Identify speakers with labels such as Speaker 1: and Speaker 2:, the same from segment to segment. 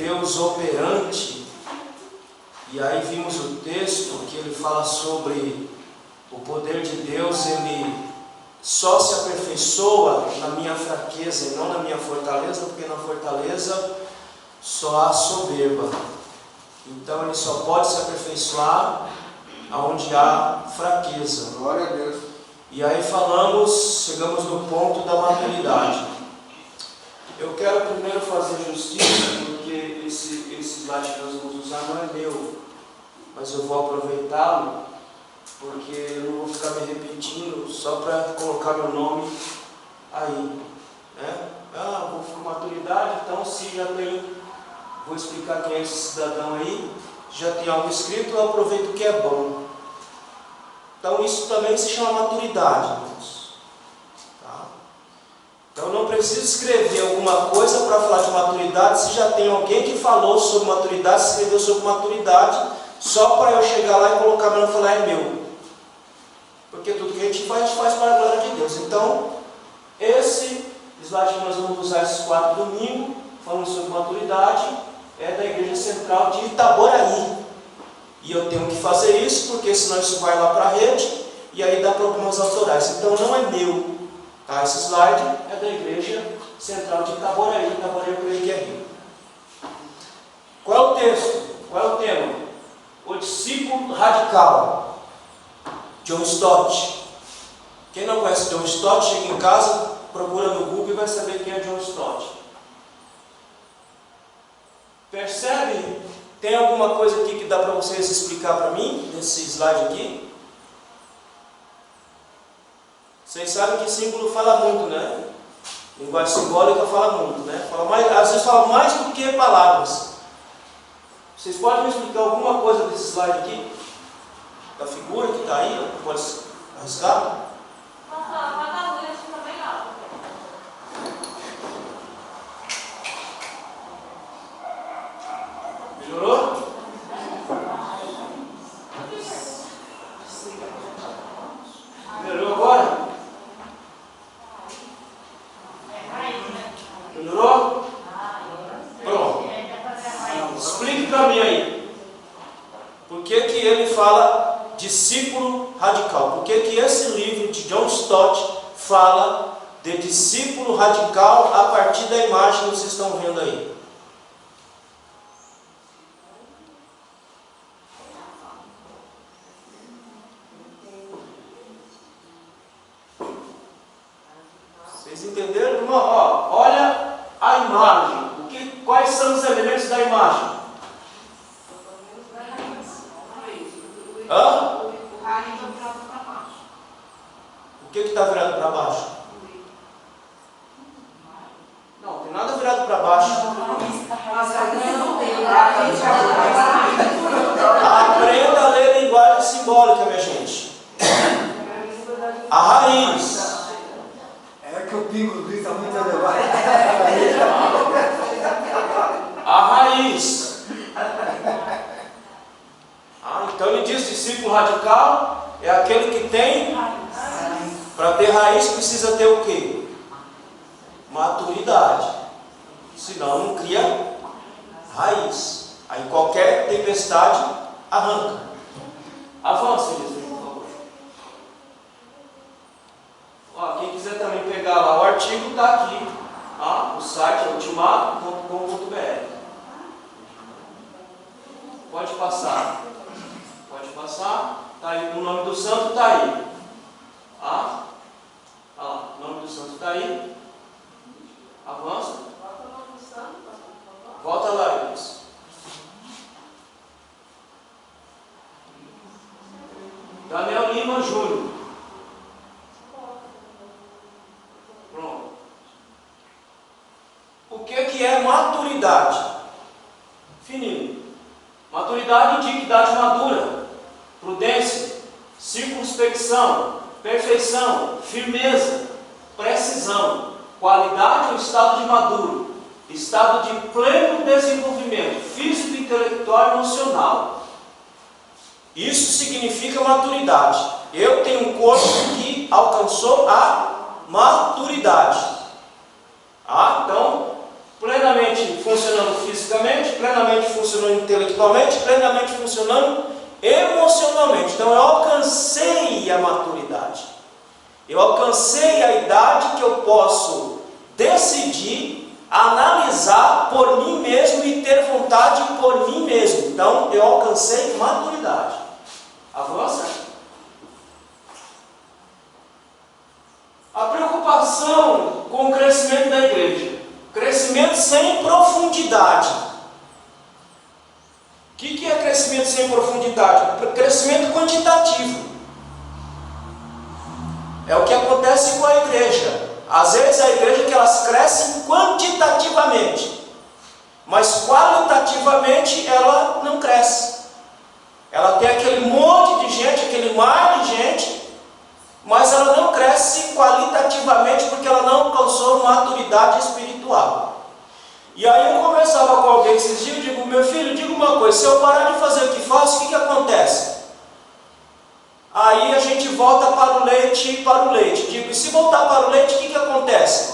Speaker 1: Deus operante, e aí vimos o texto que ele fala sobre o poder de Deus, ele só se aperfeiçoa na minha fraqueza e não na minha fortaleza, porque na fortaleza só há soberba. Então ele só pode se aperfeiçoar aonde há fraqueza.
Speaker 2: Glória a Deus.
Speaker 1: E aí chegamos no ponto da maturidade. Eu quero primeiro fazer justiça, porque esse slide que nós vamos usar não é meu, mas eu vou aproveitá-lo, porque eu não vou ficar me repetindo só para colocar meu nome aí, né? Vou com maturidade, então se já tem, vou explicar quem é esse cidadão aí, já tem algo escrito, eu aproveito o que é bom. Então isso também se chama maturidade, irmãos. Tá? Então não preciso escrever alguma coisa para falar de maturidade, se já tem alguém que falou sobre maturidade, escreveu sobre maturidade, só para eu chegar lá e colocar meu nome e falar é meu. Porque tudo que a gente faz para a glória de Deus. Então, esse slide que nós vamos usar esses 4 domingos, falando sobre maturidade, é da Igreja Central de Itaboraí. E eu tenho que fazer isso, porque senão isso vai lá para a rede, e aí dá problemas autorais. Então não é meu. Tá? Esse slide é da Igreja Central de Itaboraí. Itaboraí eu creio que é Rio. Qual é o texto? Qual é o tema? O discípulo radical. John Stott. Quem não conhece John Stott, chega em casa, procura no Google e vai saber quem é John Stott. Percebe? Tem alguma coisa aqui que dá para vocês explicar para mim, nesse slide aqui? Vocês sabem que símbolo fala muito, né? Linguagem simbólica fala muito, né? Às vezes fala mais do que palavras. Vocês podem me explicar alguma coisa desse slide aqui? Da figura que está aí? Pode arriscar? Melhorou? Melhorou agora? Melhorou? Pronto. Explique para mim aí. Por que ele fala discípulo radical? Por que esse livro de John Stott fala de discípulo radical a partir da imagem que vocês estão vendo aí? Vocês entenderam, irmão? Olha a imagem. Quais são os elementos da imagem? Hã? O que está virado para baixo? Não, tem nada virado para baixo. Aprenda a ler linguagem simbólica, minha gente. A raiz.
Speaker 2: É que o pingo do está muito elevado.
Speaker 1: A raiz. Então ele diz: discípulo radical é aquele que tem. Para ter raiz precisa ter o quê? Maturidade. Senão não cria raiz. Aí qualquer tempestade arranca. Avance, Jesus, por favor. Quem quiser também pegar lá o artigo, está aqui. O site é ultimato.com.br. Pode passar. Pode passar. Tá aí, o nome do santo está aí. O nome do santo está aí. Avança. Volta lá, Luiz. Daniel Lima Júnior. Pronto. O que é maturidade? Fininho. Maturidade indica idade madura, prudência, circunspecção, perfeição, firmeza, precisão, qualidade ou estado de maduro, estado de pleno desenvolvimento físico, intelectual e emocional. Isso significa maturidade. Eu tenho um corpo que alcançou a maturidade. Então, plenamente funcionando fisicamente, plenamente funcionando intelectualmente, plenamente funcionando emocionalmente. Então eu alcancei a maturidade. Eu alcancei a idade que eu posso decidir, analisar por mim mesmo e ter vontade por mim mesmo. Então eu alcancei maturidade. Avança. A preocupação com o crescimento da igreja. Crescimento sem profundidade. O que é crescimento sem profundidade? Crescimento quantitativo. É o que acontece com a igreja. Às vezes a igreja que elas crescem quantitativamente, mas qualitativamente ela não cresce. Ela tem aquele monte de gente, aquele mar de gente, mas ela não cresce qualitativamente porque ela não alcançou maturidade espiritual. E aí eu conversava com alguém esses dias, eu digo, meu filho, diga uma coisa, se eu parar de fazer o que faço, o que acontece? Aí a gente volta para o leite e para o leite. Digo, e se voltar para o leite, o que acontece?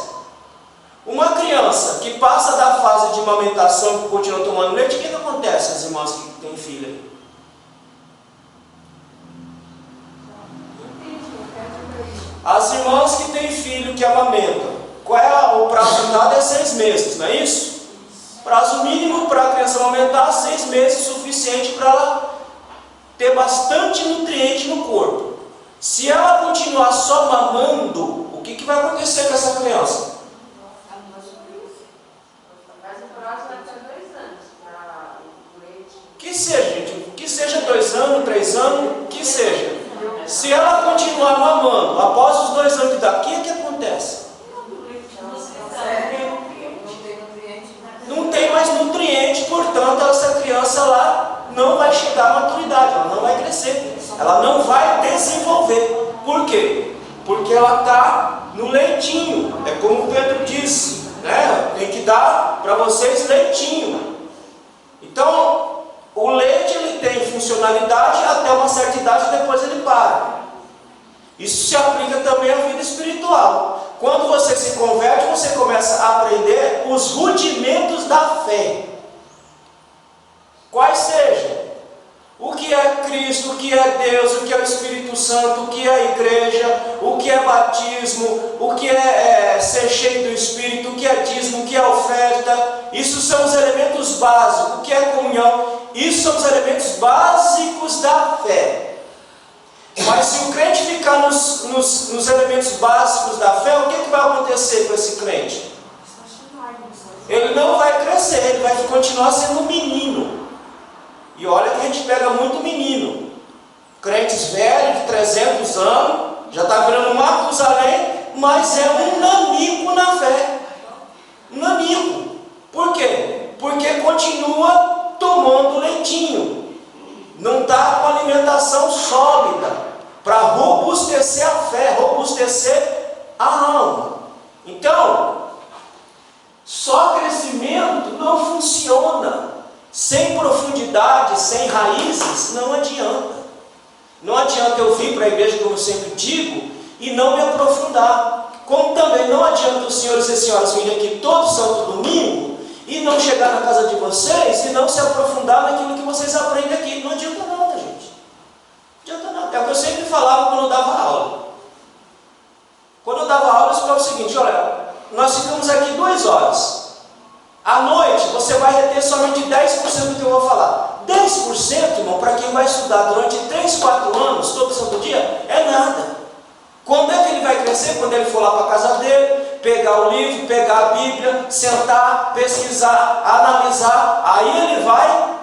Speaker 1: Uma criança que passa da fase de amamentação e continua tomando leite, o que acontece, as irmãs que têm filha? As irmãs que têm filho que amamentam, qual é o prazo dado? É 6 meses, não é isso? Prazo mínimo para a criança amamentar, 6 meses, suficiente para ela ter bastante nutriente no corpo. Se ela continuar só mamando, o que vai acontecer com essa criança? Que seja, gente, que seja 2 anos, 3 anos, que seja. Se ela continuar mamando após os 2 anos de idade, o que acontece? Não tem mais nutriente, portanto, essa criança lá não vai chegar à maturidade, ela não vai crescer, ela não vai desenvolver. Por quê? Porque ela está no leitinho. É como o Pedro disse, né? Tem que dar para vocês leitinho. Então, o leite ele tem funcionalidade até uma certa idade, depois ele para. Isso se aplica também à vida espiritual. Quando você se converte, você começa a aprender os rudimentos da fé. Quais sejam? O que é Cristo, o que é Deus, o que é o Espírito Santo, o que é a igreja, o que é batismo, o que é ser cheio do Espírito, o que é dízimo, o que é oferta. Isso são os elementos básicos. O que é comunhão? Isso são os elementos básicos da fé. Mas se o crente ficar nos elementos básicos da fé, o que vai acontecer com esse crente? Ele não vai crescer, ele vai continuar sendo um menino. E olha que a gente pega muito menino. Crentes velhos, de 300 anos, já está virando um Matusalém, mas é um nanico na fé. Um nanico. Por quê? Porque continua tomando leitinho. Não está com alimentação sólida para robustecer a fé, robustecer a alma. Então, só crescimento não funciona. Sem profundidade, sem raízes, não adianta. Não adianta eu vir para a igreja, como eu sempre digo, e não me aprofundar. Como também não adianta os senhores e senhoras virem aqui todo santo domingo e não chegar na casa de vocês e não se aprofundar naquilo que vocês aprendem aqui. Não adianta nada, gente. Não adianta nada. É o que eu sempre falava quando eu dava aula. Quando eu dava aula, eu explicava o seguinte: olha, nós ficamos aqui 2 horas. À noite, você vai reter somente 10% do que eu vou falar. 10%, irmão, para quem vai estudar durante 3, 4 anos, todo santo dia, é nada. Quando é que ele vai crescer? Quando ele for lá para a casa dele, pegar o livro, pegar a Bíblia, sentar, pesquisar, analisar, aí ele vai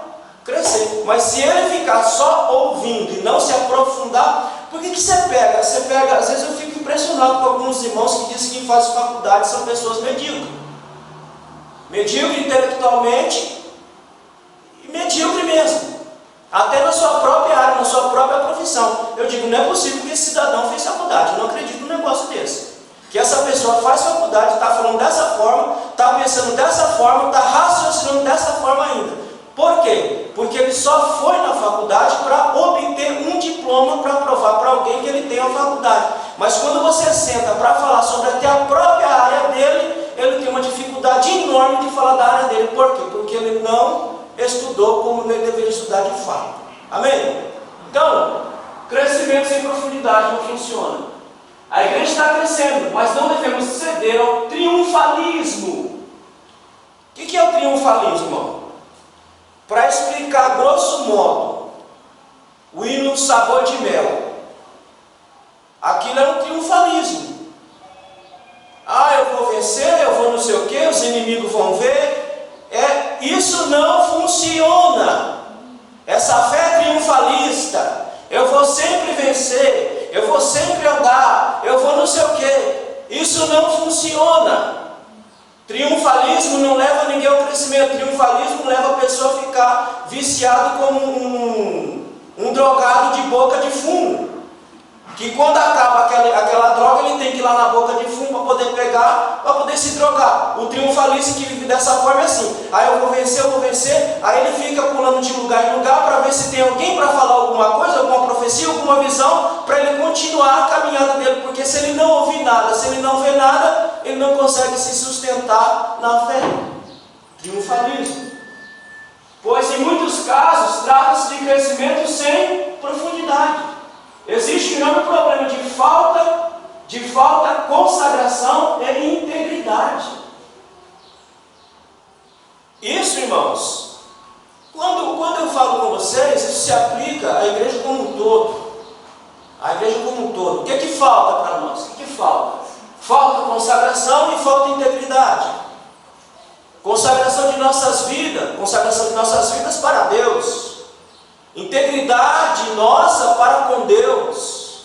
Speaker 1: crescer. Mas se ele ficar só ouvindo e não se aprofundar, por que você pega? Você pega, às vezes eu fico impressionado com alguns irmãos que dizem que quem faz faculdade são pessoas medíocres. Medíocre intelectualmente e medíocre mesmo. Até na sua própria área, na sua própria profissão. Eu digo, não é possível que esse cidadão fez faculdade. Eu não acredito num negócio desse. Que essa pessoa faz faculdade, está falando dessa forma, está pensando dessa forma, está raciocinando dessa forma ainda. Por quê? Porque ele só foi na faculdade para obter um diploma para provar para alguém que ele tem a faculdade. Mas quando você senta para falar sobre até a própria área dele, ele tem uma dificuldade enorme de falar da área dele. Por quê? Porque ele não estudou como ele deveria estudar de fato. Amém? Então, crescimento sem profundidade não funciona. A igreja está crescendo, mas não devemos ceder ao triunfalismo. O que é o triunfalismo, irmão? Para explicar grosso modo, o hino Sabor de Mel. Aquilo é um triunfalismo. Ah, eu vou vencer, eu vou não sei o que, os inimigos vão ver. Isso não funciona. Essa fé triunfalista, eu vou sempre vencer, eu vou sempre andar, eu vou não sei o que. Isso não funciona. Triunfalismo não leva ninguém ao crescimento. Triunfalismo leva a pessoa a ficar viciado como um drogado de boca de fumo. Que quando acaba aquela droga, ele tem que ir lá na boca de fumo para poder pegar, para poder se drogar. O triunfalista que vive dessa forma é assim: aí eu vou vencer, aí ele fica pulando de lugar em lugar para ver se tem alguém para falar alguma coisa, alguma profecia, alguma visão, para ele continuar a caminhada dele, porque se ele não ouvir nada, se ele não vê nada, ele não consegue se sustentar na fé. Triunfalismo. Pois em muitos casos trata-se de crescimento sem profundidade. Existe um enorme problema de falta, consagração e integridade. Isso, irmãos, quando eu falo com vocês, isso se aplica à igreja como um todo. A igreja como um todo. O que é que falta para nós? O que falta? Falta consagração e falta integridade. Consagração de nossas vidas para Deus. Integridade nossa para com Deus.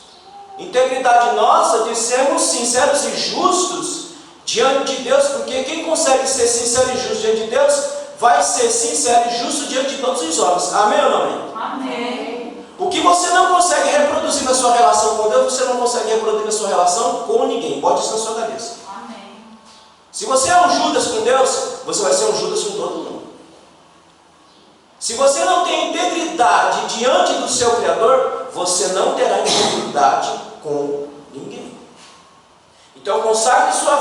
Speaker 1: Integridade nossa de sermos sinceros e justos diante de Deus, porque quem consegue ser sincero e justo diante de Deus, vai ser sincero e justo diante de todos os homens. Amém ou não amém?
Speaker 3: Amém.
Speaker 1: O que você não consegue reproduzir na sua relação com Deus, você não consegue reproduzir na sua relação com ninguém. Bote isso na sua cabeça.
Speaker 3: Amém.
Speaker 1: Se você é um Judas com Deus, você vai ser um Judas com todo mundo. Se você não tem integridade diante do seu Criador, você não terá integridade com ninguém. Então consagre sua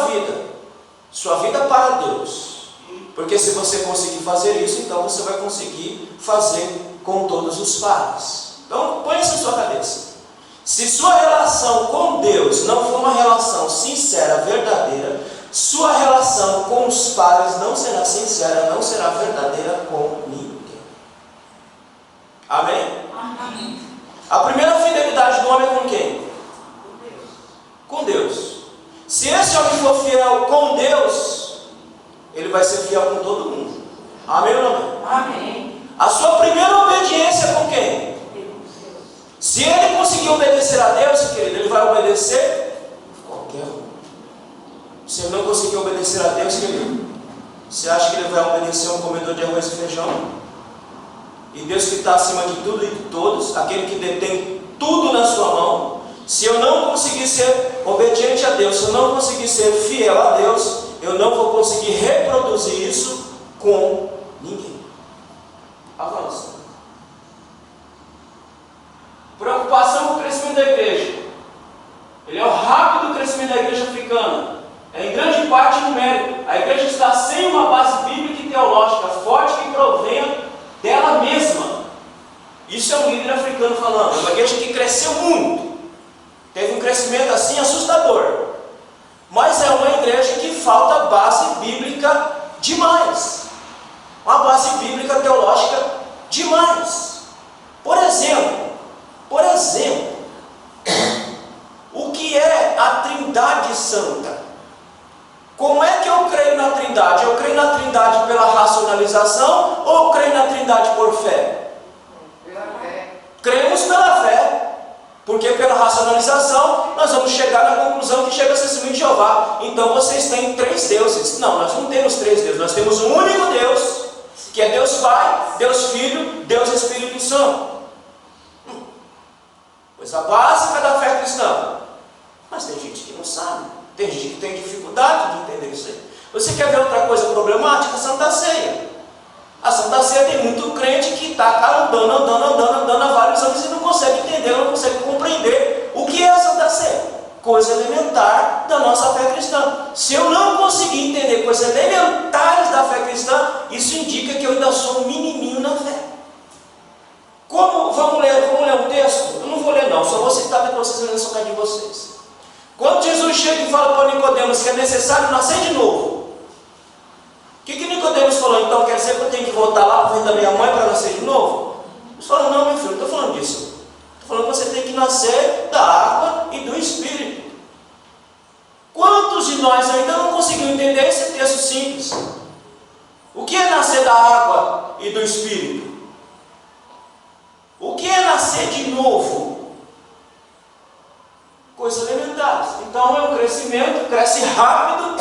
Speaker 1: vida para Deus. Porque se você conseguir fazer isso, então você vai conseguir fazer com todos os pares. Então põe isso na sua cabeça. Se sua relação com Deus não for uma relação sincera, verdadeira, sua relação com os pares não será sincera, não será verdadeira com ninguém. Amém?
Speaker 3: Amém.
Speaker 1: A primeira fidelidade do homem é com quem? Com Deus. Se esse homem for fiel com Deus, ele vai ser fiel com todo mundo. Amém ou não amém?
Speaker 3: Amém.
Speaker 1: A sua primeira obediência é com quem? Se ele conseguir obedecer a Deus, querido, ele vai obedecer qualquer um. Se ele não conseguir obedecer a Deus, querido, você acha que ele vai obedecer a um comedor de arroz e feijão? E Deus que está acima de tudo e de todos, aquele que detém tudo na sua mão, se eu não conseguir ser obediente a Deus, se eu não conseguir ser fiel a Deus, eu não vou conseguir reproduzir isso com ninguém. Avança. Preocupação com o crescimento da igreja. Ele é o rápido crescimento da igreja africana. É em grande parte numérico. A igreja está sem uma base bíblica e teológica forte que provenha dela mesma. Isso é um líder africano falando. É uma igreja que cresceu muito. Teve um crescimento assim assustador. Mas é uma igreja que falta base bíblica demais. Uma base bíblica teológica demais. Por exemplo, o que é a Trindade Santa? Como é que eu creio na Trindade? Eu creio na Trindade pela racionalização ou eu creio na Trindade por fé?
Speaker 2: Pela fé.
Speaker 1: Cremos pela fé, porque pela racionalização nós vamos chegar na conclusão que chega a ser semelhante de Jeová. Então vocês têm 3 deuses. Não, nós não temos 3 deuses, nós temos um único Deus, que é Deus Pai, Deus Filho, Deus Espírito Santo. Coisa básica da fé cristã. Mas tem gente que não sabe, tem gente que tem dificuldade de entender isso aí. Você quer ver outra coisa problemática? A Santa Ceia. A Santa Ceia tem muito crente que está andando há vários anos e não consegue entender, não consegue compreender o que é a Santa Ceia. coisa elementar da nossa fé cristã. Se eu não conseguir entender coisas elementares da fé cristã, isso indica que eu ainda sou um menininho na fé. Como? Vamos ler um texto? Eu não vou ler não, só vou citar depois vocês lerem sobre de vocês. Quando Jesus chega e fala para Nicodemos que é necessário nascer de novo, o que Nicodemos falou? Então quer dizer que eu tenho que voltar lá para o ventre da minha mãe para nascer de novo? Ele falou, não, meu filho, não estou falando disso. Estou falando que você tem que nascer da água e do Espírito. Quantos de nós ainda não conseguimos entender esse texto simples? O que é nascer da água e do Espírito? O que é nascer de novo? Coisas elementares. Então é um crescimento, cresce rápido,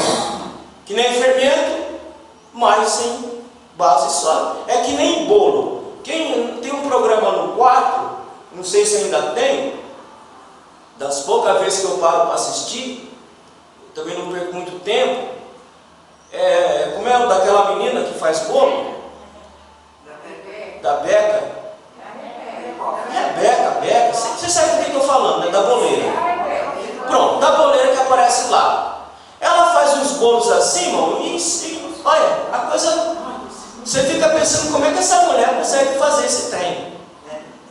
Speaker 1: que nem fermento, mas sem base sólida. É que nem bolo. Quem tem um programa no quarto, não sei se ainda tem, das poucas vezes que eu paro para assistir, também não perco muito tempo, como é o daquela menina que faz bolo? Da Beca. Beca, você sabe do que eu estou falando, né? Da boleira. Pronto, da boleira que aparece lá. Ela faz uns bolos assim, irmão, e olha, a coisa, você fica pensando como é que essa mulher consegue fazer esse trem.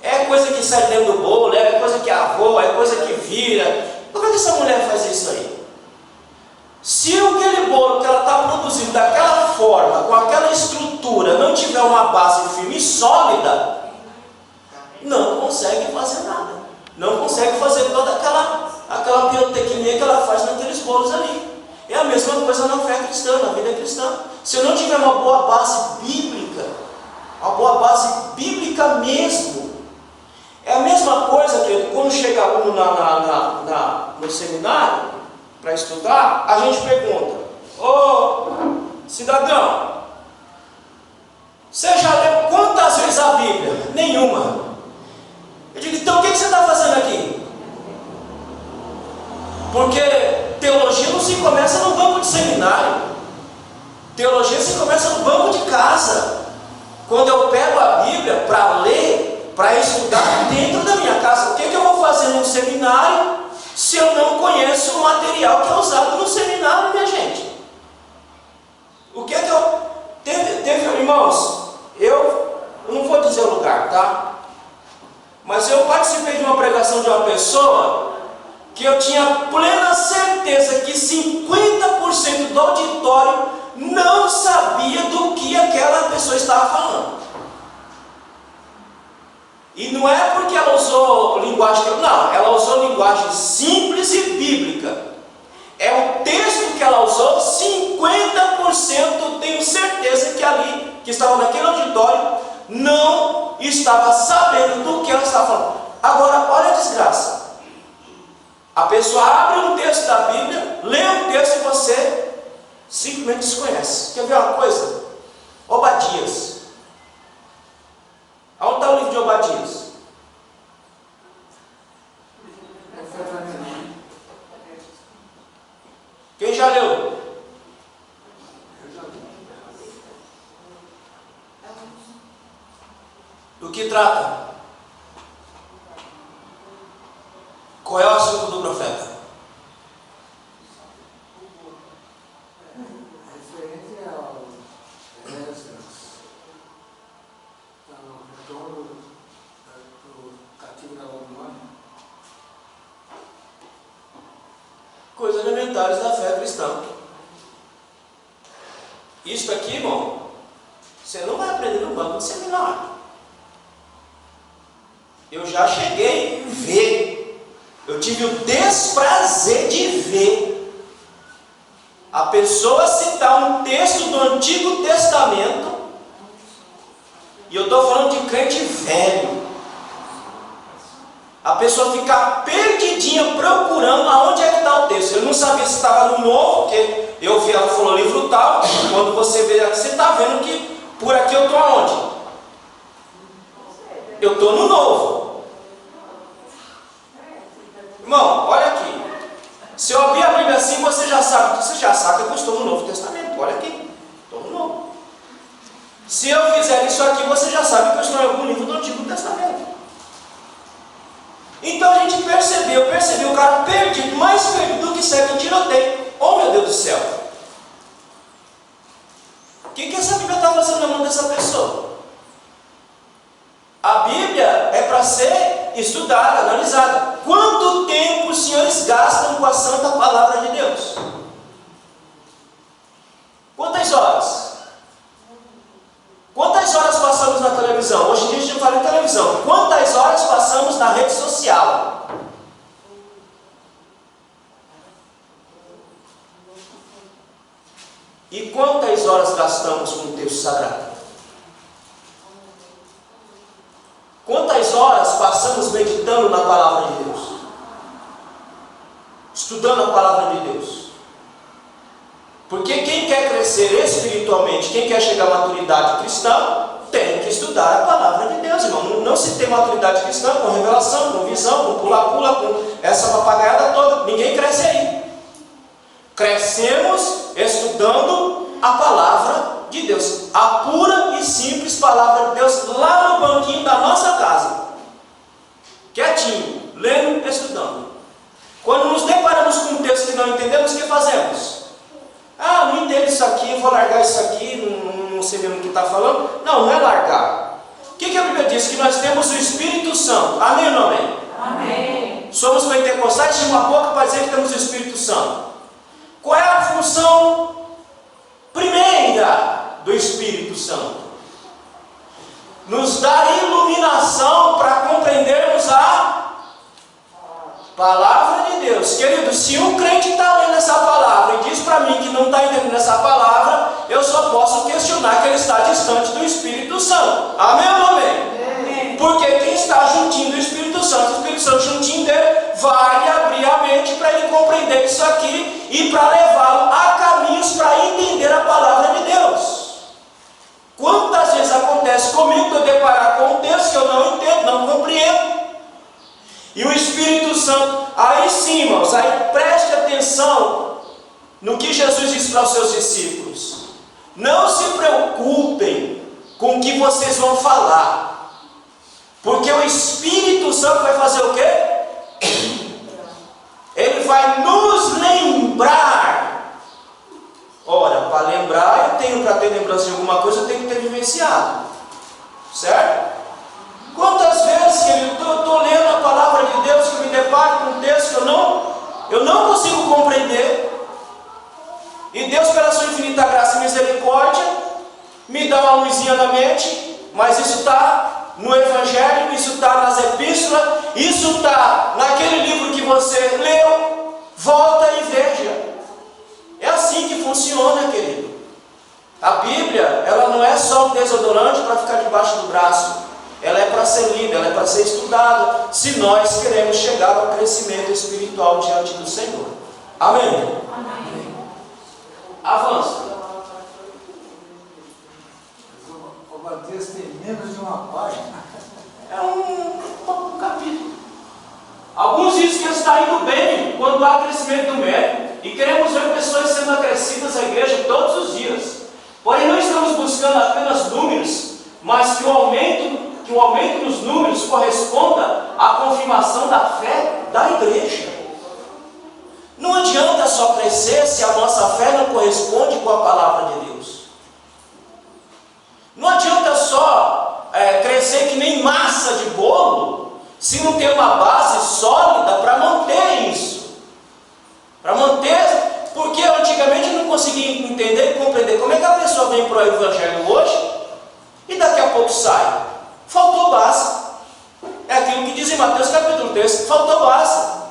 Speaker 1: É coisa que sai dentro do bolo, é coisa que avoa, é coisa que vira. Como é que essa mulher faz isso aí? Se aquele bolo que ela está produzindo daquela forma, com aquela estrutura, não tiver uma base firme e sólida, não consegue fazer nada. Não consegue fazer toda aquela pirotecnia que ela faz naqueles bolos ali. É a mesma coisa na fé cristã, na vida cristã. Se eu não tiver uma boa base bíblica, uma boa base bíblica mesmo, é a mesma coisa que quando chega aluno no seminário para estudar, a gente pergunta: ô cidadão, você já leu quantas vezes a Bíblia? Nenhuma. Eu digo, então o que você está fazendo aqui? Porque teologia não se começa no banco de seminário. Teologia se começa no banco de casa. Quando eu pego a Bíblia para ler, para estudar dentro da minha casa. O que eu vou fazer num seminário se eu não conheço o material que é usado no seminário, minha gente? O que é que eu... irmãos, eu não vou dizer o lugar, tá? Mas eu participei de uma pregação de uma pessoa que eu tinha plena certeza que 50% do auditório não sabia do que aquela pessoa estava falando. E não é porque ela usou linguagem... Não, ela usou linguagem simples e bíblica. É o texto que ela usou, 50% tenho certeza que ali, que estava naquele auditório, não estava sabendo do que ela estava falando. Agora, olha a desgraça. A pessoa abre um texto da Bíblia, lê um texto e você simplesmente desconhece. Quer ver uma coisa? Obadias. Onde está o livro de Obadias? Quem já leu? Do que trata? Qual é o assunto do profeta?
Speaker 2: Referente ao retorno do cativo da Babilônia.
Speaker 1: Coisas elementares da fé cristã. Isso aqui, irmão, você não vai aprender no banco de seminário. Eu já cheguei a ver, eu tive o desprazer de ver a pessoa citar um texto do Antigo Testamento, e eu estou falando de crente velho, a pessoa ficar perdidinha procurando aonde é que está o texto. Eu não sabia se estava no Novo, porque eu vi, ela falou livro tal, quando você vê aqui, você está vendo que por aqui eu estou aonde? Eu estou no Novo. Irmão, olha aqui. Se eu abrir a Bíblia assim, você já sabe que eu estou no Novo Testamento. Olha aqui, estou no Novo. Se eu fizer isso aqui, você já sabe que eu estou em algum livro do Antigo Testamento. Então, Então a gente percebeu o cara perdido, mais perdido do que cego em tiroteio. Oh, meu Deus do céu! O que essa Bíblia está fazendo na mão dessa pessoa? A Bíblia é para ser estudada, analisada. Quanto tempo os senhores gastam com a santa palavra de Deus? Quantas horas? Quantas horas passamos na televisão? Hoje em dia a gente não fala em televisão. Quantas horas passamos na rede social? E quantas horas gastamos com o texto sagrado? Quantas horas passamos meditando na palavra de Deus? Estudando a palavra de Deus? Porque quem quer crescer espiritualmente, quem quer chegar à maturidade cristã, tem que estudar a palavra de Deus, irmão. Não se tem maturidade cristã com revelação, com visão, com pula-pula, com essa papagaiada toda. Ninguém cresce aí. Crescemos estudando a palavra de Deus. A pura e simples palavra de Deus lá no banquinho da nossa casa. Quietinho, lendo, estudando. Quando nos deparamos com um texto que não entendemos, o que fazemos? Ah, não entendo isso aqui, vou largar isso aqui, não sei mesmo o que está falando. Não, não é largar. O que a Bíblia diz? Que nós temos o Espírito Santo. Amém ou não amém?
Speaker 3: Amém.
Speaker 1: Somos pentecostais de uma boca para dizer que temos o Espírito Santo. Qual é a função primeira do Espírito Santo? Nos dar iluminação para compreendermos a palavra de Deus. Querido, se um crente está lendo essa palavra e diz para mim que não está entendendo essa palavra, eu só posso questionar que ele está distante do Espírito Santo. Amém ou não amém? Porque quem está juntinho do Espírito Santo, o Espírito Santo juntinho dele, vai abrir a mente para ele compreender isso aqui e para levá-lo a caminhos para entender a palavra de Deus. Quantas vezes acontece comigo de eu deparar com um texto que eu não entendo, não compreendo? E o Espírito Santo, aí sim, irmãos, aí preste atenção no que Jesus disse para os seus discípulos. Não se preocupem com o que vocês vão falar, porque o Espírito Santo vai fazer o quê? Ele vai nos lembrar. Ora, para lembrar, para ter lembrança de alguma coisa, eu tenho que ter vivenciado. Certo? Quantas vezes, querido, eu estou lendo a palavra de Deus que me deparo com um texto que eu não consigo compreender, e Deus, pela sua infinita graça e misericórdia, me dá uma luzinha na mente, mas isso está no Evangelho, isso está nas epístolas, isso está naquele livro que você leu. Volta e veja. É assim que funciona, querido. A Bíblia, ela não é só um desodorante para ficar debaixo do braço. Ela é para ser lida, ela é para ser estudada, se nós queremos chegar ao crescimento espiritual diante do Senhor. Amém?
Speaker 3: Amém.
Speaker 1: Avança.
Speaker 2: O Mateus tem menos de uma página.
Speaker 1: É um capítulo. Alguns dizem que está indo bem quando há crescimento numérico, e queremos ver pessoas sendo acrescidas à igreja todos os dias. Porém, não estamos buscando apenas números, mas que o aumento nos números corresponda à confirmação da fé da igreja. Não adianta só crescer se a nossa fé não corresponde com a palavra de Deus. Não adianta só crescer que nem massa de bolo, se não tem uma base sólida para manter isso. Para manter, porque antigamente eu não conseguia entender e compreender como é que a pessoa vem para o Evangelho hoje e daqui a pouco sai. Faltou base. É aquilo que diz em Mateus capítulo 3, faltou base.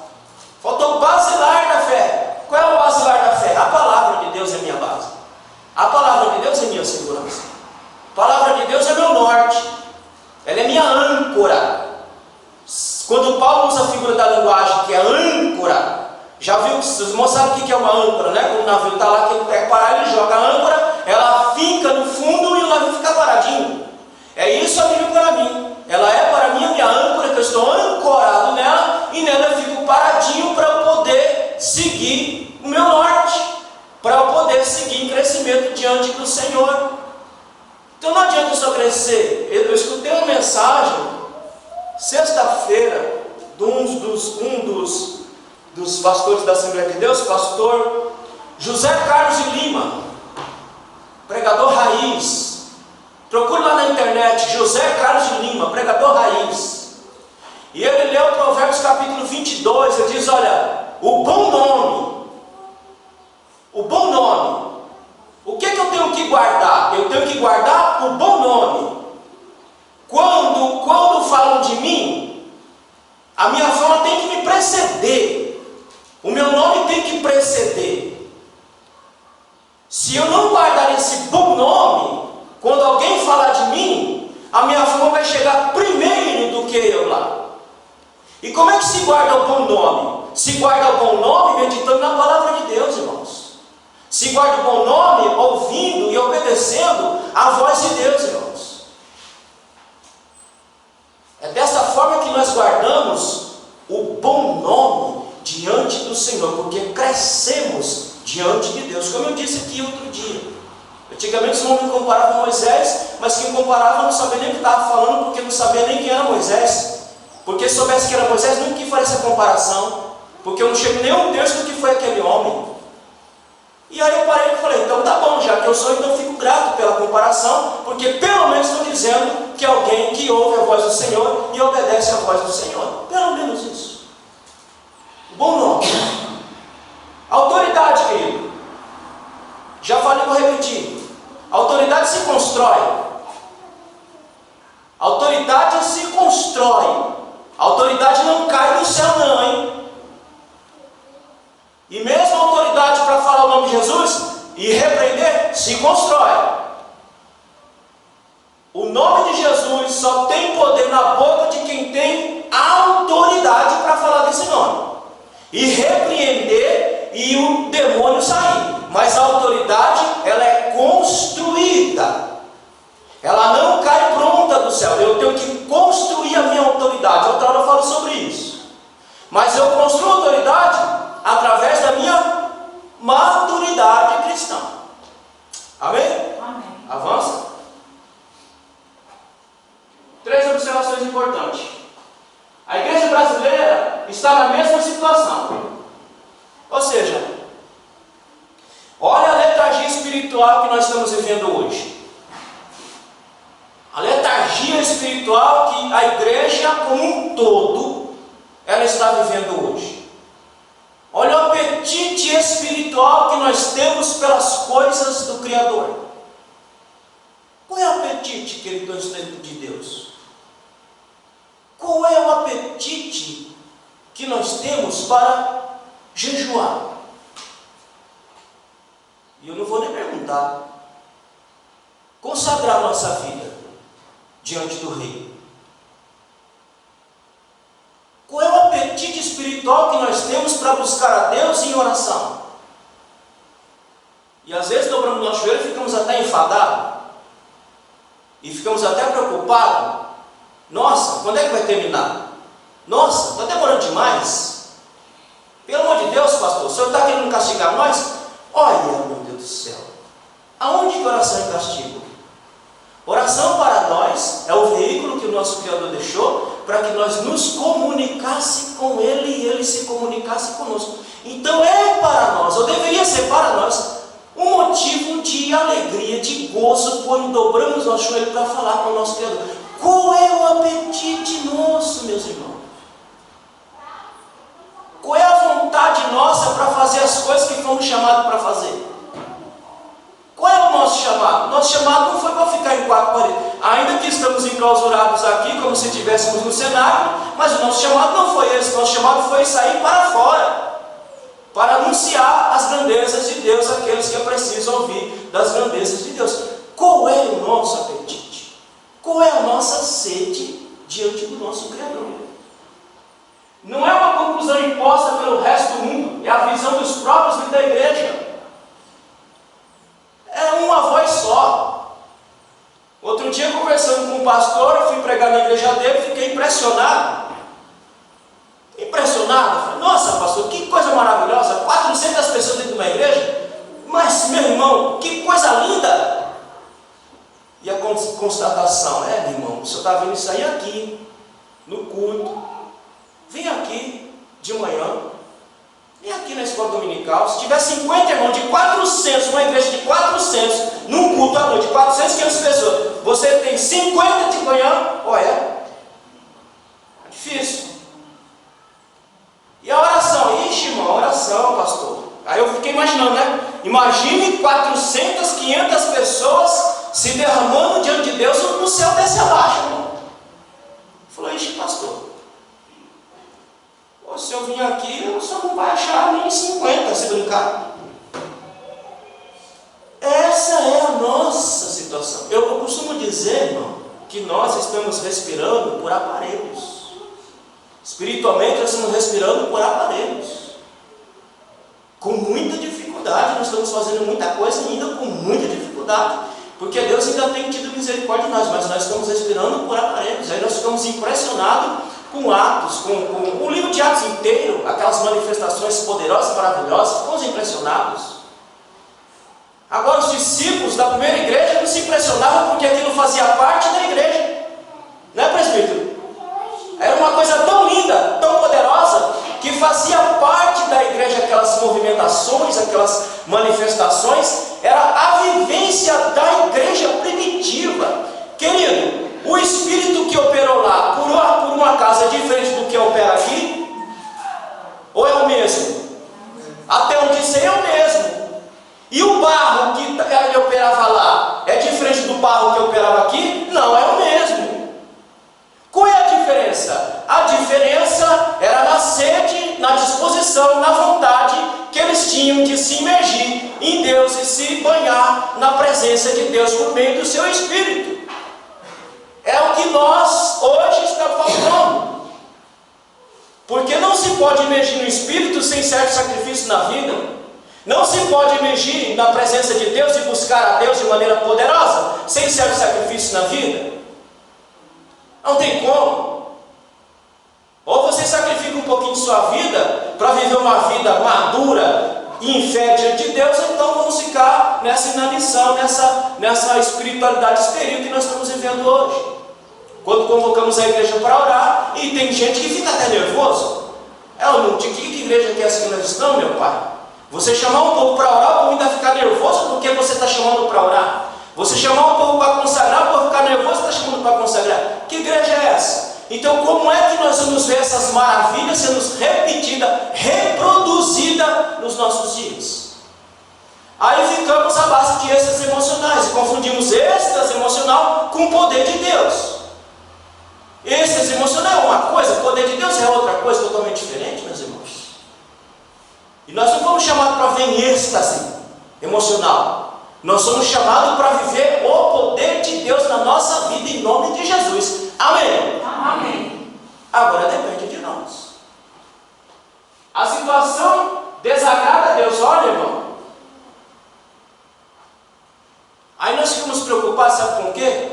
Speaker 1: Faltou basilar da fé. Qual é o basilar da fé? A palavra de Deus é minha base. A palavra de Deus é minha segurança. A palavra de Deus é meu norte. Ela é minha âncora. Quando Paulo usa a figura da linguagem, que é âncora, já viu, os irmãos sabem o que é uma âncora, né? Quando o navio está lá, que ele quer parar, ele joga a âncora, ela fica no fundo e o navio fica paradinho. É isso a Bíblia para mim. Ela é para mim a minha âncora, que eu estou ancorado nela, e nela eu fico paradinho para eu poder seguir o meu norte, para eu poder seguir em crescimento diante do Senhor. Então não adianta eu só crescer. Eu escutei uma mensagem sexta-feira dos pastores da Assembleia de Deus, pastor José Carlos de Lima, pregador raiz. Procure lá na internet, José Carlos de Lima, pregador raiz. E ele leu Provérbios capítulo 22, ele diz, olha, o bom nome, o que eu tenho que guardar? Eu tenho que guardar o bom nome. Quando falam de mim, a minha fama tem que me preceder, o meu nome tem que preceder. Se eu não guardar esse bom nome, quando alguém falar de mim, a minha fama vai chegar primeiro do que eu lá. E como é que se guarda o bom nome? Se guarda o bom nome meditando na palavra de Deus, irmãos. Se guarda o bom nome ouvindo e obedecendo a voz de Deus, irmãos. É dessa forma que nós guardamos o bom nome diante do Senhor, porque crescemos diante de Deus, como eu disse aqui outro dia. Antigamente os homens comparavam a Moisés, mas quem comparava não sabia nem o que estava falando, porque não sabia nem quem era Moisés. Porque se soubesse que era Moisés, nunca que faria essa comparação, porque eu não chego nem um terço do que foi aquele homem. E aí eu parei e falei, então tá bom, já que eu sou, então fico grato pela comparação, porque pelo menos estou dizendo que alguém que ouve a voz do Senhor e obedece a voz do Senhor. Pelo menos isso. Bom nome. Autoridade, querido. Já falei, vou repetir. Autoridade se constrói. Autoridade se constrói. Autoridade não cai do céu não, hein? E mesmo a autoridade para falar o nome de Jesus e repreender, se constrói. O nome de Jesus só tem poder na boca de quem tem autoridade para falar desse nome. E repreender e o demônio sair. Mas a autoridade, ela é construída. Ela não cai pronta do céu. Eu tenho que construir a minha autoridade. Outra hora eu falo sobre isso. Mas eu construo a autoridade através da minha maturidade cristã. Amém?
Speaker 3: Amém.
Speaker 1: Avança. 3 observações importantes. A igreja brasileira está na mesma situação. Ou seja, olha a letargia espiritual que nós estamos vivendo hoje. A letargia espiritual que a igreja como um todo, ela está vivendo hoje. Olha o apetite espiritual que nós temos pelas coisas do Criador. Qual é o apetite, queridos de Deus? Qual é o apetite que nós temos para jejuar? E eu não vou nem perguntar. Consagrar nossa vida diante do Rei. Qual é o apetite espiritual que nós temos para buscar a Deus em oração? E às vezes dobramos nosso joelho e ficamos até enfadados. E ficamos até preocupados. Nossa, quando é que vai terminar? Nossa, está demorando demais. Pelo amor de Deus, pastor, o senhor está querendo castigar nós? Olha, meu Deus do céu. Aonde que oração é castigo? Oração para nós é o veículo que o nosso Criador deixou para que nós nos comunicasse com Ele e Ele se comunicasse conosco. Então é para nós, ou deveria ser para nós, um motivo de alegria, de gozo, quando dobramos nosso joelho para falar com o nosso Criador. Qual é o apetite nosso, meus irmãos? Qual é a vontade nossa para fazer as coisas que fomos chamados para fazer? Qual é o nosso chamado? Nosso chamado não foi para ficar em 4 paredes. Ainda que estamos enclausurados aqui, como se estivéssemos no cenário, mas o nosso chamado não foi esse. Nosso chamado foi sair para fora, para anunciar as grandezas de Deus àqueles que precisam ouvir das grandezas de Deus. Qual é o nosso apetite? Qual é a nossa sede diante do nosso Criador? Não é uma conclusão imposta pelo resto do mundo, é a visão dos próprios da igreja. É uma voz só. Outro dia, conversando com um pastor, eu fui pregar na igreja dele, fiquei impressionado. Falei, nossa pastor, que coisa maravilhosa, 400 pessoas dentro de uma igreja. Mas meu irmão, que coisa linda. E a constatação, meu irmão, o senhor está vendo isso aí aqui, no culto. vem aqui de manhã, vem aqui na escola dominical. Se tiver 50 irmãos de 400, uma igreja de 400, num culto à noite, 400, 500 pessoas, você tem 50 de manhã, olha, é difícil. E a oração? Ixi, irmão, oração, pastor. Aí eu fiquei imaginando, né? Imagine 400, 500 pessoas se derramando diante de Deus, no céu desce abaixo, irmão. Falou, ixi, pastor, se eu vim aqui, o senhor não vai achar nem 50, se brincar. Essa é a nossa situação. Eu costumo dizer, irmão, que nós estamos respirando por aparelhos. Espiritualmente, nós estamos respirando por aparelhos. Com muita dificuldade, nós estamos fazendo muita coisa ainda com muita dificuldade. Porque Deus ainda tem tido misericórdia de nós, mas nós estamos respirando por aparelhos. Aí nós ficamos impressionados com Atos, com o livro de Atos inteiro, aquelas manifestações poderosas, maravilhosas, ficamos impressionados. Agora os discípulos da primeira igreja não se impressionavam porque aquilo fazia parte da igreja. Não é, presbítero? Era uma coisa tão linda, tão poderosa, que fazia parte da igreja, aquelas movimentações, aquelas manifestações, era a vivência da igreja primitiva. Querido, o Espírito que operou lá por uma casa é diferente do que opera aqui? Ou é o mesmo? Até onde sei é o mesmo. E o barro que ele operava lá é diferente do barro que operava aqui? Não, é o mesmo. Qual é a diferença? A diferença era na sede, na disposição, na vontade que eles tinham de se imergir em Deus e se banhar na presença de Deus por meio do seu Espírito. É o que nós hoje estamos faltando. Porque não se pode imergir no Espírito sem certo sacrifício na vida. Não se pode imergir na presença de Deus e buscar a Deus de maneira poderosa sem certo sacrifício na vida. Não tem como. Ou você sacrifica um pouquinho de sua vida para viver uma vida madura e em fé diante de Deus, então vamos ficar nessa inanição, nessa espiritualidade estéril que nós estamos vivendo hoje. Quando convocamos a igreja para orar, e tem gente que fica até nervoso. De que igreja que é essa que nós estamos, meu pai? Você chamar um povo para orar, o povo ainda ficar nervoso porque você está chamando para orar. Você chamar um povo para consagrar, o povo ficar nervoso, está chamando para consagrar. Que igreja é essa? Então, como é que nós vamos ver essas maravilhas sendo repetidas, reproduzidas nos nossos dias? Aí ficamos à base de êxtase emocionais e confundimos êxtase emocional com o poder de Deus. Êxtase emocional é uma coisa, o poder de Deus é outra coisa totalmente diferente, meus irmãos. E nós não fomos chamados para ver em êxtase emocional. Nós somos chamados para viver o poder de Deus na nossa vida em nome de Jesus. Amém?
Speaker 3: Amém.
Speaker 1: Agora depende de nós. A situação desagrada a Deus. Olha, irmão. Aí nós ficamos preocupados, sabe com o quê?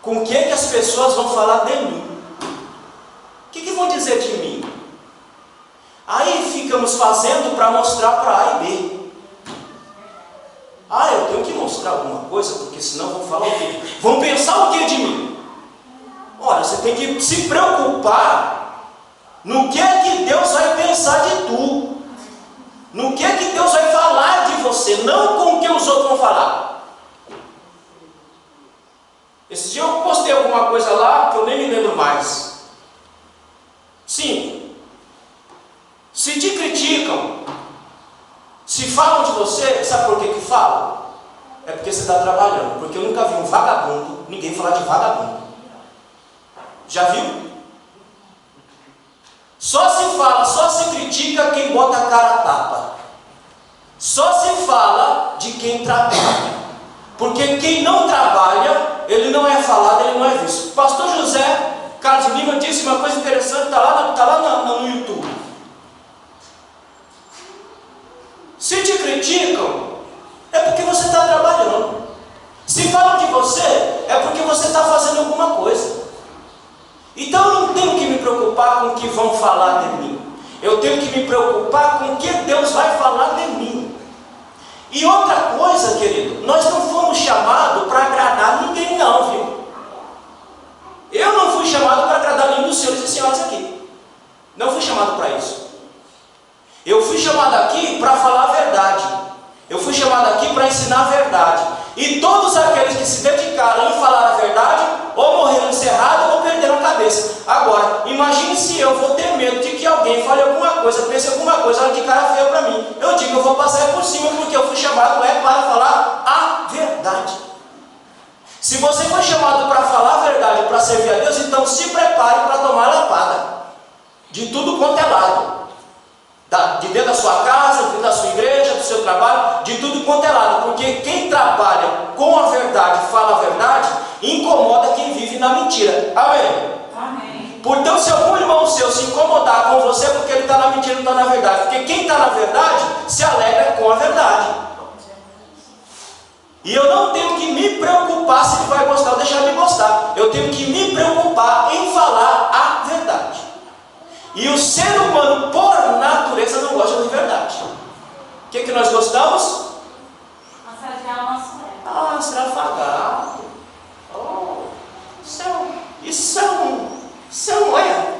Speaker 1: Com o que as pessoas vão falar de mim. O que vão dizer de mim? Aí ficamos fazendo para mostrar para A e B. Eu tenho que mostrar alguma coisa, porque senão vão falar o quê? Vão pensar o que de mim? Olha, você tem que se preocupar no que é que Deus vai pensar de tu. No que é que Deus vai falar de você, não com o que os outros vão falar. Esse dia eu postei alguma coisa lá que eu nem me lembro mais. Sim. Se te criticam, se falam de você, sabe por que falam? É porque você está trabalhando. Porque eu nunca vi um vagabundo, ninguém falar de vagabundo. Já viu? Só se fala, só se critica quem bota a cara a tapa. Só se fala de quem trabalha. Porque quem não trabalha, ele não é falado, ele não é visto. O pastor José Carlos Lima disse uma coisa interessante, está lá no YouTube. Se te criticam, é porque você está trabalhando. Se falam de você, é porque você está fazendo alguma coisa. Então eu não tenho que me preocupar com o que vão falar de mim. Eu tenho que me preocupar com o que Deus vai falar de mim. E outra coisa, querido, nós não fomos chamados para agradar ninguém não, viu? Eu não fui chamado para agradar nenhum dos senhores e senhoras aqui. Não fui chamado para isso. Eu fui chamado aqui para falar a verdade. Eu fui chamado aqui para ensinar a verdade. E todos aqueles que se dedicaram em falar a verdade, ou morreram encerrados, ou perderam a cabeça. Agora, imagine se eu vou ter medo de que alguém fale alguma coisa, pense alguma coisa, olha de cara feia para mim. Eu digo, eu vou passar por cima, porque eu fui chamado para falar a verdade. Se você foi chamado para falar a verdade, para servir a Deus, então se prepare para tomar lapada. De tudo quanto é lado. De dentro da sua casa, de dentro da sua igreja, do seu trabalho, de tudo quanto é lado. Porque quem trabalha com a verdade, fala a verdade, incomoda quem vive na mentira. Amém?
Speaker 3: Amém.
Speaker 1: Portanto, se algum irmão seu se incomodar com você, é porque ele está na mentira e não está na verdade. Porque quem está na verdade, se alegra com a verdade. E eu não tenho que me preocupar se ele vai gostar ou deixar de gostar. Eu tenho que me preocupar em falar a verdade. E o ser humano, por natureza, não gosta de verdade. O que nós gostamos?
Speaker 3: Massagear o nosso ego.
Speaker 1: Ah, será afagado. Oh, olha,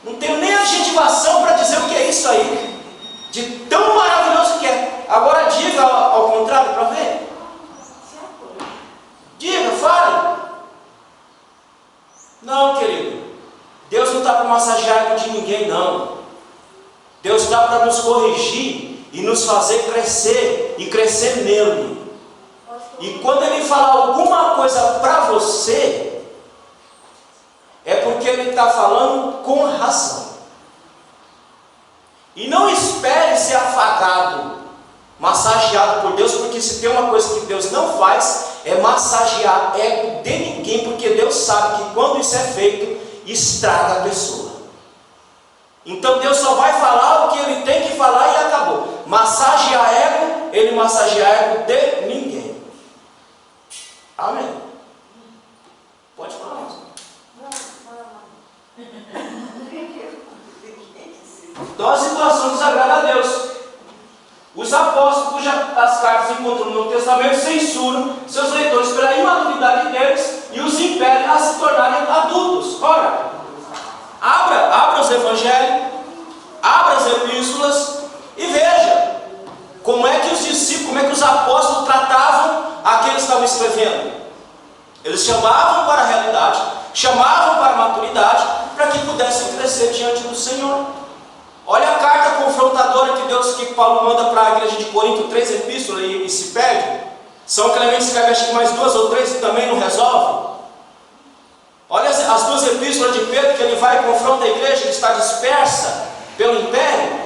Speaker 1: não tenho nem adjetivação para dizer o que é isso aí. De tão maravilhoso que é. Agora diga ao contrário para ver. Diga, fale. Não, querido. Deus não está para massagear de ninguém, não. Deus está para nos corrigir e nos fazer crescer e crescer nele. E quando Ele falar alguma coisa para você, é porque Ele está falando com razão. E não espere ser afagado, massageado por Deus, porque se tem uma coisa que Deus não faz, é massagear ego de ninguém, porque Deus sabe que quando isso é feito, estraga a pessoa. Então Deus só vai falar o que Ele tem que falar e acabou. Massagear ego, Ele massageia ego de ninguém. Amém? Pode falar. Então a situação desagrada a Deus. Os apóstolos, cujas cartas encontram no Novo Testamento, censuram seus leitores pela imaturidade deles e os impedem a se tornarem adultos. Ora, abra os evangelhos, abra as epístolas e veja como é que os discípulos, como é que os apóstolos tratavam aqueles que estavam escrevendo. Eles chamavam para a realidade, chamavam para a maturidade, para que pudessem crescer diante do Senhor. Olha a carta confrontadora que Paulo manda para a igreja de Corinto, 3 epístolas e se perde. São Clemente escreve acho que mais 2 ou 3 e também não resolve. Olha as 2 epístolas de Pedro, que ele vai e confronta a igreja que está dispersa pelo império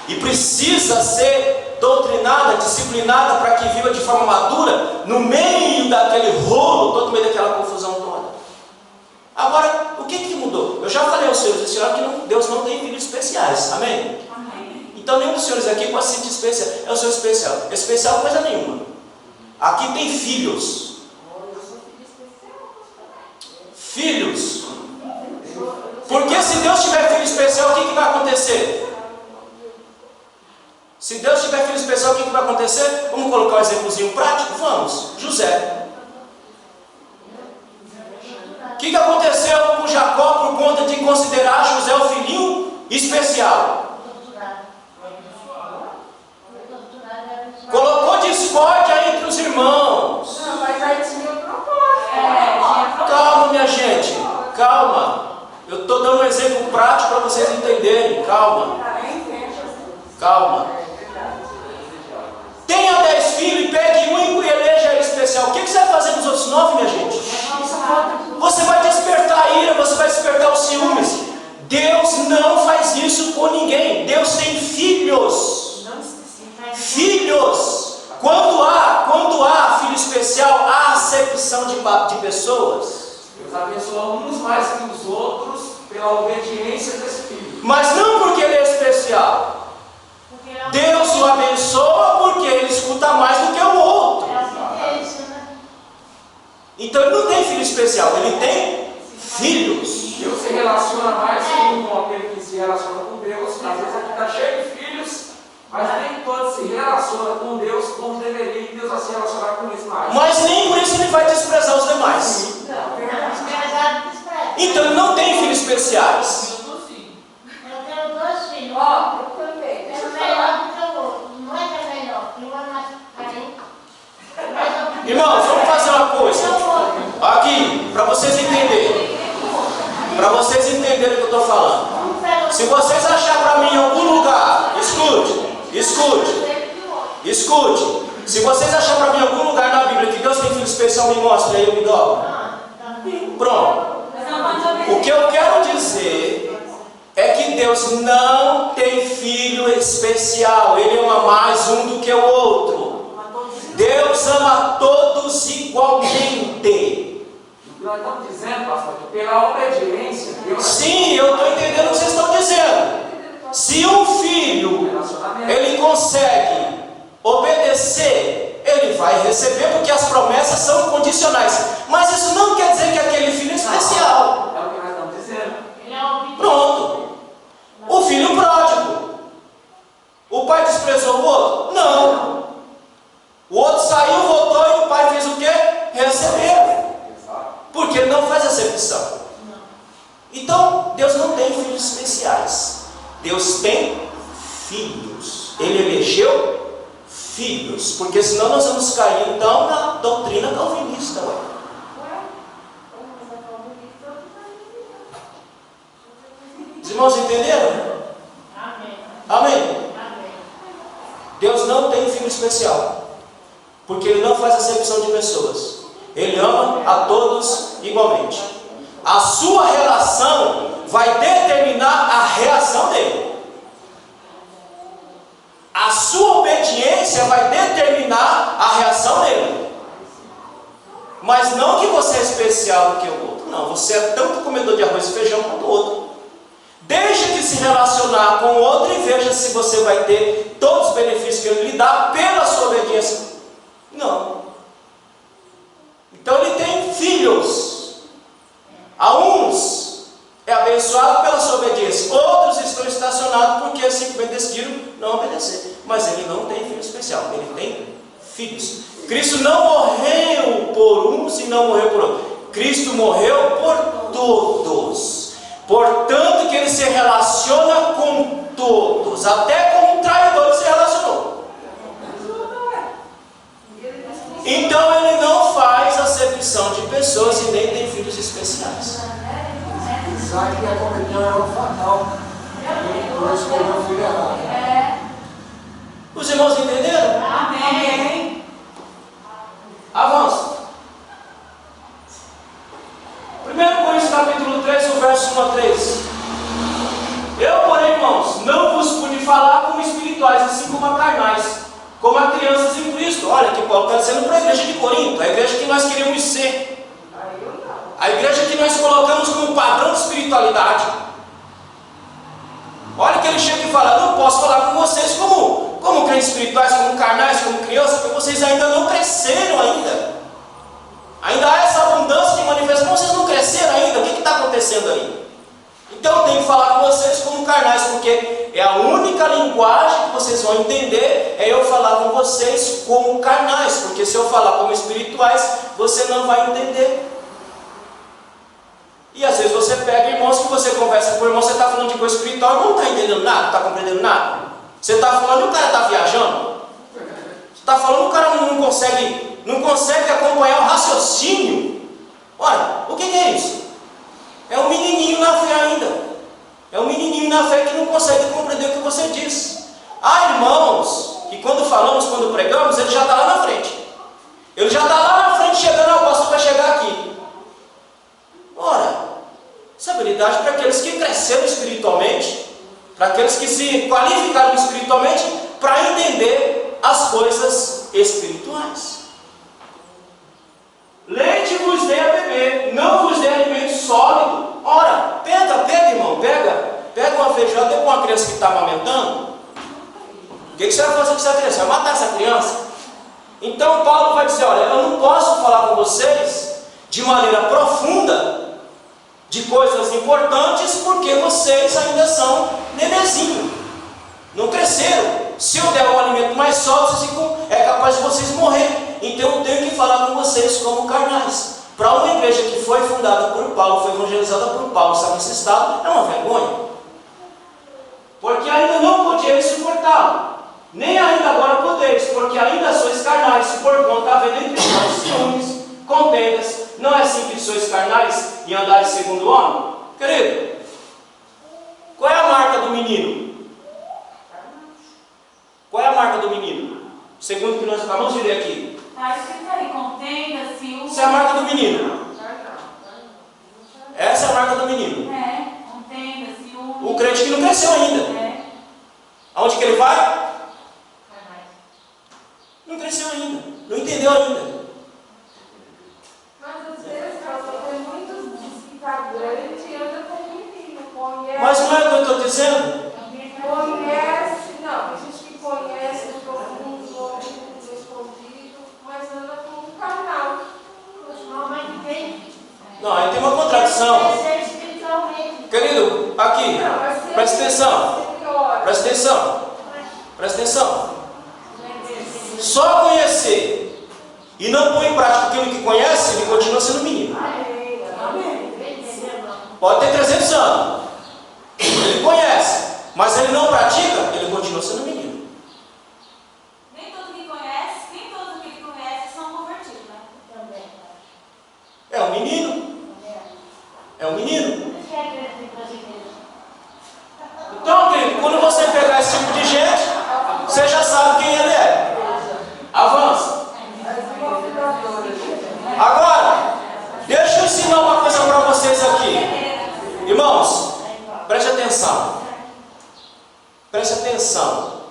Speaker 1: e precisa ser doutrinada, disciplinada para que viva de forma madura no meio daquele rolo, todo no meio daquela confusão toda. Agora, o que mudou? Eu já falei aos senhores esse ano que Deus não tem filhos especiais, amém?
Speaker 3: Amém.
Speaker 1: Então nenhum dos senhores aqui pode se sentir especial. É o seu especial. Especial coisa nenhuma. Aqui tem filhos. Filhos. Porque se Deus tiver filho especial, o que vai acontecer? Se Deus tiver filho especial, o que vai acontecer? Vamos colocar um exemplozinho prático? Vamos. José. O que aconteceu com Jacó por conta de considerar José o filhinho especial? Colocou discórdia entre os irmãos.
Speaker 4: Não, mas aí tinha um propósito.
Speaker 1: Calma, minha gente. Calma. Eu estou dando um exemplo prático para vocês entenderem. Calma. Calma. Tenha 10 filhos e pegue um e eleja ele especial. O que você vai fazer com os outros 9, minha gente? Você vai despertar a ira, você vai despertar os ciúmes. Deus não faz isso com ninguém. Deus tem filhos. Filhos. Quando há filho especial, há acepção de pessoas.
Speaker 2: Deus abençoa uns mais que os outros pela obediência desse filho.
Speaker 1: Mas não porque ele é especial. Deus o abençoa porque ele escuta mais do que o outro. Então ele não tem filho especial, ele tem filhos.
Speaker 2: Deus se relaciona mais com aquele que se relaciona com Deus. Às vezes aqui está cheio de filhos, mas nem todos se relacionam com Deus como deveria, e Deus vai se relacionar com eles mais.
Speaker 1: Mas nem por isso ele vai desprezar os demais. Então ele não tem filhos especiais. para vocês entenderem o que eu estou falando. Se vocês acharem para mim em algum lugar, escute. Se vocês acharem para mim em algum lugar na Bíblia que Deus tem filho especial, me mostre, aí eu me dobro. Pronto. O que eu quero dizer é que Deus não tem filho especial. Ele ama mais um do que o outro. Deus ama todos igualmente.
Speaker 2: Nós estamos dizendo, pastor, que pela obediência, Deus...
Speaker 1: Sim, eu estou entendendo o que vocês estão dizendo. Se um filho, ele consegue obedecer, ele vai receber, porque as promessas são condicionais. Mas isso não quer dizer que aquele filho é especial.
Speaker 2: É o que nós estamos dizendo.
Speaker 1: Pronto. O filho pródigo. O pai desprezou o outro? Não. O outro saiu, voltou e o pai fez o quê? Recebeu. Porque ele não faz acepção. Então, Deus não tem filhos especiais. Deus tem filhos. Ele elegeu filhos. Porque senão nós vamos cair então na doutrina calvinista. Ué. Os irmãos entenderam? Amém. Deus não tem filho especial. Porque Ele não faz acepção de pessoas. Ele ama a todos igualmente. A sua relação vai determinar a reação dele. A sua obediência vai determinar a reação dele. Mas não que você é especial do que o outro. Não, você é tanto comedor de arroz e feijão quanto o outro. Deixa de se relacionar com o outro e veja se você vai ter todos os benefícios que Ele lhe dá pela sua obediência. Não. Então Ele tem filhos. A uns é abençoado pela sua obediência. Outros estão estacionados porque simplesmente decidiram não obedecer. Mas Ele não tem filho especial. Ele tem filhos. Cristo não morreu por uns e não morreu por outros. Cristo morreu por todos. Portanto que Ele se relaciona com todos. Até com um traidor Ele se relacionou. Então Ele não faz acepção de pessoas e nem tem filhos especiais.
Speaker 2: Sabe que a comunhão é um fatal. Ele escolheu o filho errado.
Speaker 1: Os irmãos entenderam?
Speaker 3: Amém.
Speaker 1: Avança. 1 Coríntios capítulo 3, o verso 1 a 3. Eu, porém, irmãos, não vos pude falar como espirituais, assim como a carnais, como a crianças em Cristo. Olha que Paulo está dizendo para a igreja de Corinto, a igreja que nós queremos ser, a igreja que nós colocamos como padrão de espiritualidade. Olha que ele chega e fala: não posso falar com vocês como crentes espirituais, como carnais, como crianças, porque vocês ainda não cresceram ainda. Ainda há essa abundância de manifestação, vocês não cresceram ainda, o que está acontecendo aí? Então eu tenho que falar com vocês como carnais, porque é a única linguagem que vocês vão entender, é eu falar com vocês como carnais, porque se eu falar como espirituais, você não vai entender. E às vezes você pega irmãos que você conversa com o irmão, você está falando de coisa espiritual, não está entendendo nada, não está compreendendo nada. Você está falando e o cara está viajando. Você está falando e o cara não consegue acompanhar o raciocínio. Olha, o que é isso? É um menininho na fé ainda. É um menininho na fé que não consegue compreender o que você diz. Há irmãos que quando falamos, quando pregamos, ele já está lá na frente. Ele já está lá na frente chegando, o pastor vai chegar aqui. Ora, essa habilidade para aqueles que cresceram espiritualmente, para aqueles que se qualificaram espiritualmente, para entender as coisas espirituais. Leite vos dê a beber, não vos dê alimento sólido. Ora, pega, irmão, pega uma feijoada, dê para uma criança que está amamentando. O que você vai fazer com essa criança? Vai matar essa criança? Então Paulo vai dizer: olha, eu não posso falar com vocês de maneira profunda de coisas importantes, porque vocês ainda são nenezinho, não cresceram. Se eu der um alimento mais sólido, é capaz de vocês morrerem. Então eu tenho que falar com vocês como carnais. Para uma igreja que foi fundada por Paulo, foi evangelizada por Paulo, está nesse estado, é uma vergonha. Porque ainda não podíeis suportá-lo, nem ainda agora podeis, porque ainda sois carnais, por conta havendo entre vós ciúmes, contendas. Não é assim que sois carnais e andais segundo o homem? Querido, qual é a marca do menino? Qual é a marca do menino? Segundo o que nós acabamos de ler aqui.
Speaker 3: Está escrito aí, contenda, ciúme.
Speaker 1: Essa é a marca do menino. Essa é a marca do menino.
Speaker 3: É, contenda, ciúme.
Speaker 1: O crente que não cresceu ainda.
Speaker 3: É.
Speaker 1: Aonde que ele vai? Não cresceu ainda. Não entendeu ainda.
Speaker 4: Mas às vezes, pastor, tem muitos que tá grande e anda com o menino. Conhece.
Speaker 1: Mas não é o que eu estou dizendo?
Speaker 4: Conhece, não, tem gente que conhece no profundo, no escondido, mas anda com um carnal.
Speaker 1: Não, aí tem uma contradição. Querido, aqui, presta atenção. Presta atenção. Presta atenção. Só conhecer e não pôr em prática aquilo que conhece, ele continua sendo menino. Pode ter 300 anos. Ele conhece, mas ele não pratica, ele continua sendo menino.
Speaker 3: Nem todo que conhece, nem todo que ele conhece são convertidos, né? Também.
Speaker 1: É um menino. É um menino. Então, querido, quando você pegar esse tipo de gente, você já sabe quem ele é. Avança. Agora, deixa eu ensinar uma coisa para vocês aqui. Irmãos, preste atenção. Preste atenção.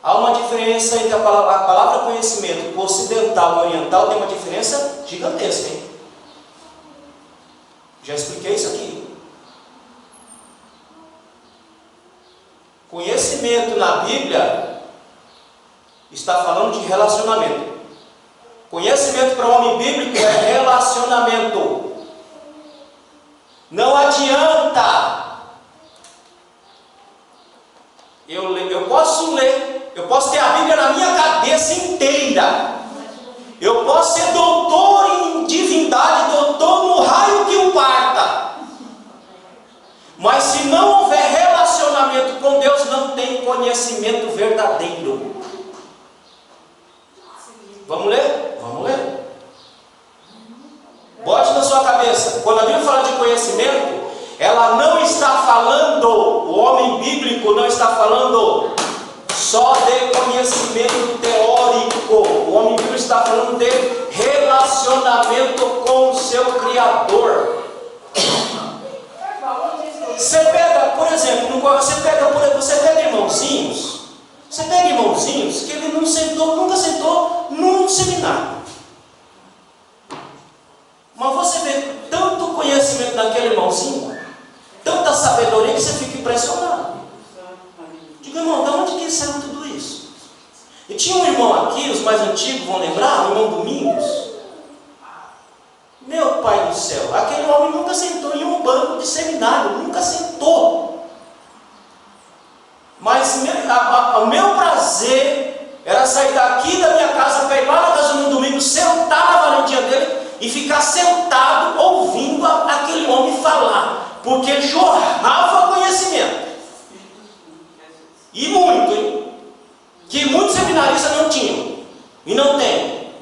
Speaker 1: Há uma diferença entre a palavra conhecimento ocidental e oriental, tem uma diferença gigantesca, hein? Já expliquei isso aqui. Conhecimento na Bíblia está falando de relacionamento. Conhecimento para o homem bíblico é relacionamento. Não adianta. Eu posso ler, eu posso ter a Bíblia na minha cabeça inteira. Eu posso ser doutor em divindade, doutor no raio que o parta. Mas se não houver relacionamento com Deus, não tem conhecimento verdadeiro. Vamos ler? Vamos ler. Bote na sua cabeça. Quando a Bíblia fala de conhecimento, ela não está falando, o homem bíblico não está falando só de conhecimento teórico. O homem bíblico está falando de relacionamento com o seu Criador. Você pega, por exemplo, você pega irmãozinhos. Você pega irmãozinhos que ele não sentou, nunca sentou num seminário. Mas você vê tanto conhecimento daquele irmãozinho, tanta sabedoria, que você fica impressionado. Digo, irmão, de onde que saiu tudo isso? E tinha um irmão aqui, os mais antigos vão lembrar, o irmão Domingos. Meu pai do céu, aquele homem nunca sentou em um banco de seminário, nunca sentou. Mas o meu prazer era sair daqui da minha casa, para ir lá na casa do domingo, sentar na varandinha dele e ficar sentado ouvindo aquele homem falar, porque jorrava conhecimento. E muito, hein? Que muitos seminaristas não tinham e não têm.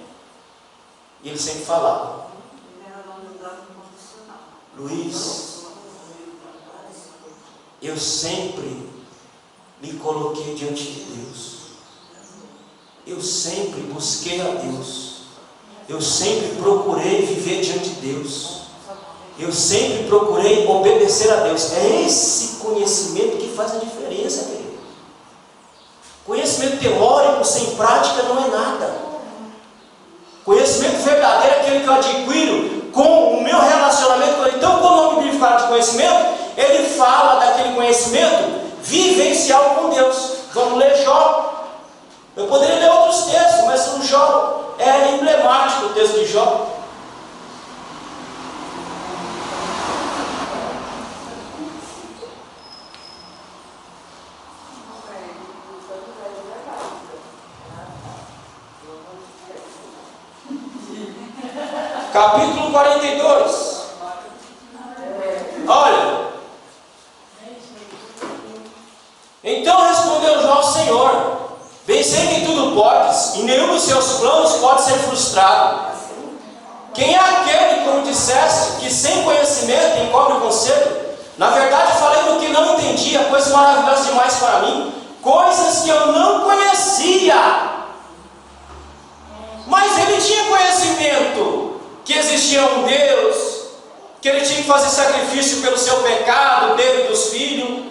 Speaker 1: E ele sempre falava: Luiz, eu sempre me coloquei diante de Deus. Eu sempre busquei a Deus. Eu sempre procurei viver diante de Deus. Eu sempre procurei obedecer a Deus. É esse conhecimento que faz a diferença, querido. Conhecimento teórico sem prática não é nada. Conhecimento verdadeiro é aquele que eu adquiro com o meu relacionamento com Ele. Então, quando o homem bíblico fala de conhecimento, ele fala daquele conhecimento vivencial com Deus. Vamos ler Jó. Eu poderia ler outros textos, mas o Jó é emblemático, o texto de Jó. Capítulo 42. Olha. Então respondeu Jó ao Senhor: bem sei que tudo podes, e nenhum dos seus planos pode ser frustrado. Quem é aquele, como disseste, que sem conhecimento encobre o conselho? Na verdade, falei do que não entendia, coisas maravilhosas demais para mim, coisas que eu não conhecia. Mas ele tinha conhecimento que existia um Deus, que ele tinha que fazer sacrifício pelo seu pecado, dele e dos filhos.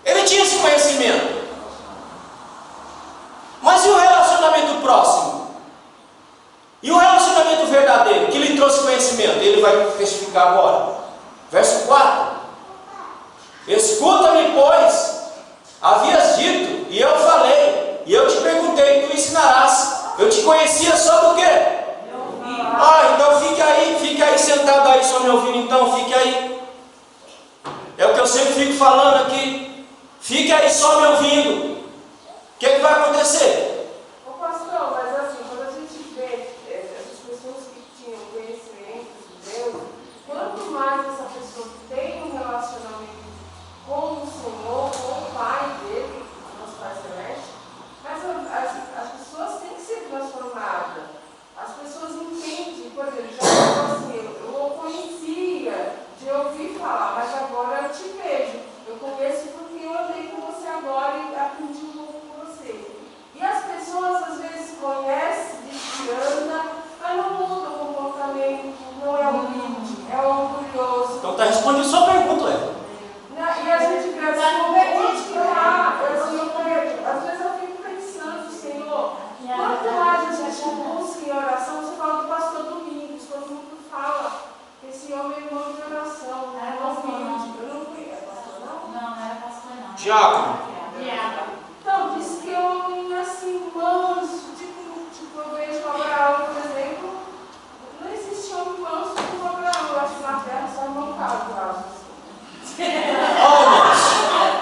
Speaker 1: Ele tinha esse conhecimento. Mas e o relacionamento próximo? E o relacionamento verdadeiro, que lhe trouxe conhecimento? Ele vai testificar agora. Verso 4. Escuta-me, pois, havias dito, e eu falei, e eu te perguntei, tu ensinarás. Eu te conhecia só do quê? Então fique aí sentado aí, só me ouvindo então, fique aí. É o que eu sempre fico falando aqui. Fique aí só me ouvindo. O que vai acontecer?
Speaker 4: Ô pastor, mas assim, quando a gente vê essas pessoas que tinham conhecimento de Deus, quanto mais essa pessoa tem um relacionamento com o Senhor, com o Pai dele, nosso Pai Celeste, mas as pessoas têm que ser transformadas. As pessoas entendem, por exemplo, já assim, eu o conhecia de ouvir falar, mas agora eu te vejo. Eu conheço porque eu andei com você agora e aprendi um pouco com você. E as pessoas às vezes conhecem, diz que anda, mas não muda o comportamento, não é humilde, é orgulhoso.
Speaker 1: Então está respondendo sua pergunta,
Speaker 4: E a gente vê assim, às vezes eu fico pensando, Senhor, quanto mais a gente busca em oração, você fala do pastor Domingos, todo mundo fala que esse homem é irmão de oração, né? Eu não conheço, pastor, não?
Speaker 3: Não era pastor, não.
Speaker 1: Diácono.
Speaker 4: Então, diz que é um homem assim, manso, tipo eu vejo Abraão, por exemplo, não existe homem manso como Abraão, eu acho que na terra só irmão Carlos, eu acho assim.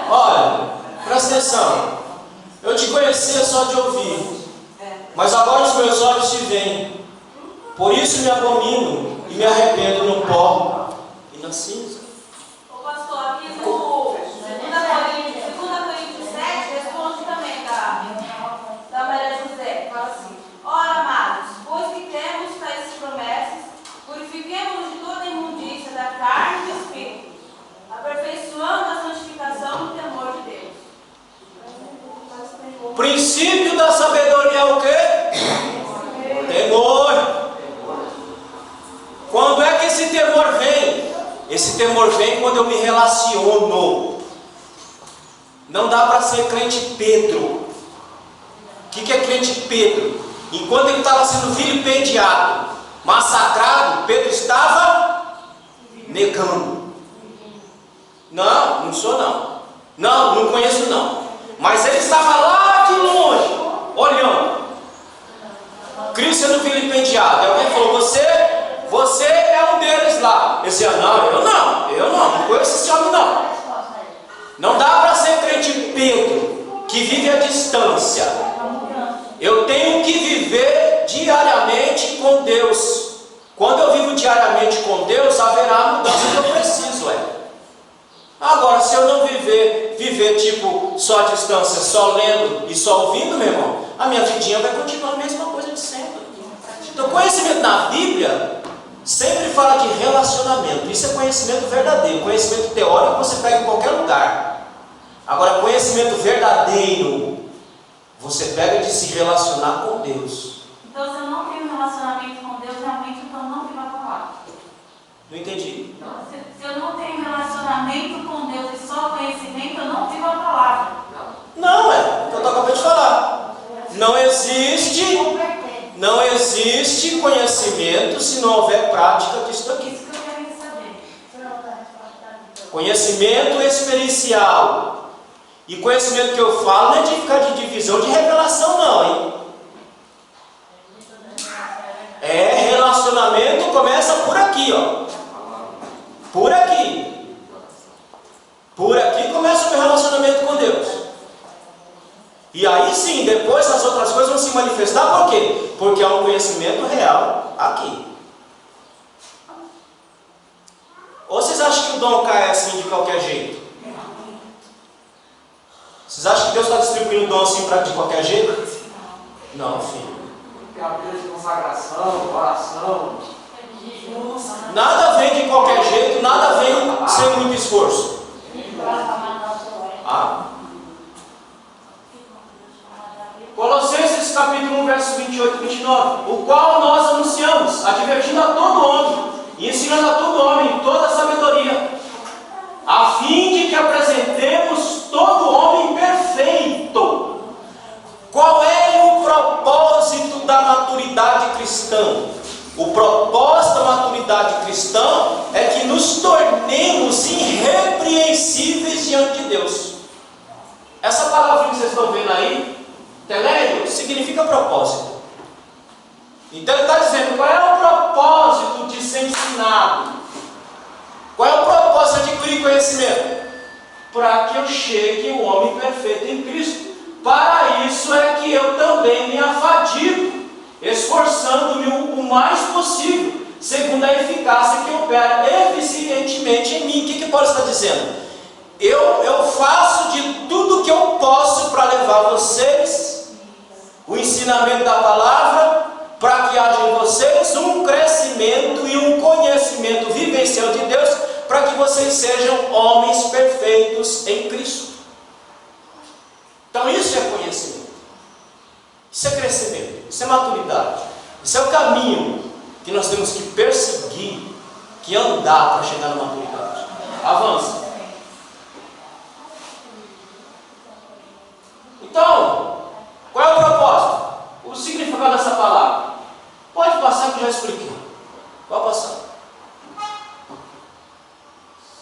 Speaker 1: Olha, presta atenção. Eu te conhecia só de ouvir, mas agora os meus olhos te veem. Por isso me abomino e me arrependo no pó e na cinza.
Speaker 3: Ô pastor, aqui no 2 Coríntios 7 responde também da Maria José. Fala assim: ora, amados, pois que temos tais promessas, purifiquemo-nos de toda imundícia da carne e do espírito, aperfeiçoando a santificação no temor de Deus.
Speaker 1: O princípio da sabedoria é o quê? Temor. Quando é que esse temor vem? Esse temor vem quando eu me relaciono. Não dá para ser crente Pedro. O que é crente Pedro? Enquanto ele estava sendo vilipendiado, massacrado, Pedro estava negando. Não sou não. Não conheço não. Mas ele estava lá de longe, olhando. Cristo sendo vilipendiado. E alguém falou, você é um deles lá. Ele dizia, eu não conheço esse homem não. Não dá para ser crente Pedro, que vive à distância. Eu tenho que viver diariamente com Deus. Quando eu vivo diariamente com Deus, haverá a mudança que eu preciso, Agora, se eu não viver tipo só à distância, só lendo e só ouvindo, meu irmão, a minha vidinha vai continuar a mesma coisa de sempre. Então, conhecimento na Bíblia sempre fala de relacionamento. Isso é conhecimento verdadeiro. Conhecimento teórico você pega em qualquer lugar. Agora, conhecimento verdadeiro você pega de se relacionar com Deus.
Speaker 3: Então, se eu não tenho relacionamento com Deus, realmente então não vivo a palavra.
Speaker 1: Não entendi.
Speaker 3: Então, se eu não tenho relacionamento com Deus e só conhecimento, eu não vivo a palavra.
Speaker 1: Não, o que eu acabei de falar. Não existe conhecimento se não houver prática disso aqui.
Speaker 3: Isso que eu quero saber.
Speaker 1: Conhecimento experiencial. E conhecimento que eu falo não é de ficar de divisão, de revelação não, Relacionamento começa por aqui, Por aqui. Por aqui começa o meu relacionamento com Deus. E aí sim, depois as outras coisas vão se manifestar, por quê? Porque há um conhecimento real aqui. Ou vocês acham que o dom cai assim de qualquer jeito? Vocês acham que Deus está distribuindo o dom assim de qualquer jeito? Não, filho.
Speaker 2: Tem a vida de consagração, oração.
Speaker 1: Nada vem de qualquer jeito, nada vem sem muito esforço? Ah. Colossenses capítulo 1, verso 28 e 29, o qual nós anunciamos, advertindo a todo homem, e ensinando a todo homem em toda a sabedoria, a fim de que apresentemos todo homem perfeito. Qual é o propósito da maturidade cristã? O propósito da maturidade cristã é que nos tornemos irrepreensíveis diante de Deus. Essa palavra que vocês estão vendo aí, teleio, significa propósito. Então ele está dizendo, qual é o propósito de ser ensinado? Qual é o propósito de adquirir conhecimento? Para que eu chegue o homem perfeito em Cristo. Para isso é que eu também me afadigo, esforçando-me o mais possível, segundo a eficácia que opera eficientemente em mim. O que Paulo está dizendo? Eu faço de tudo que eu posso para levar vocês o ensinamento da palavra, para que haja em vocês um crescimento e um conhecimento vivencial de Deus, para que vocês sejam homens perfeitos em Cristo. Então isso é conhecimento, isso é crescimento, isso é maturidade, isso é o caminho que nós temos que perseguir, que andar para chegar na maturidade. Avança. Então, qual é o propósito? O significado dessa palavra? Pode passar que eu já expliquei. Pode passar.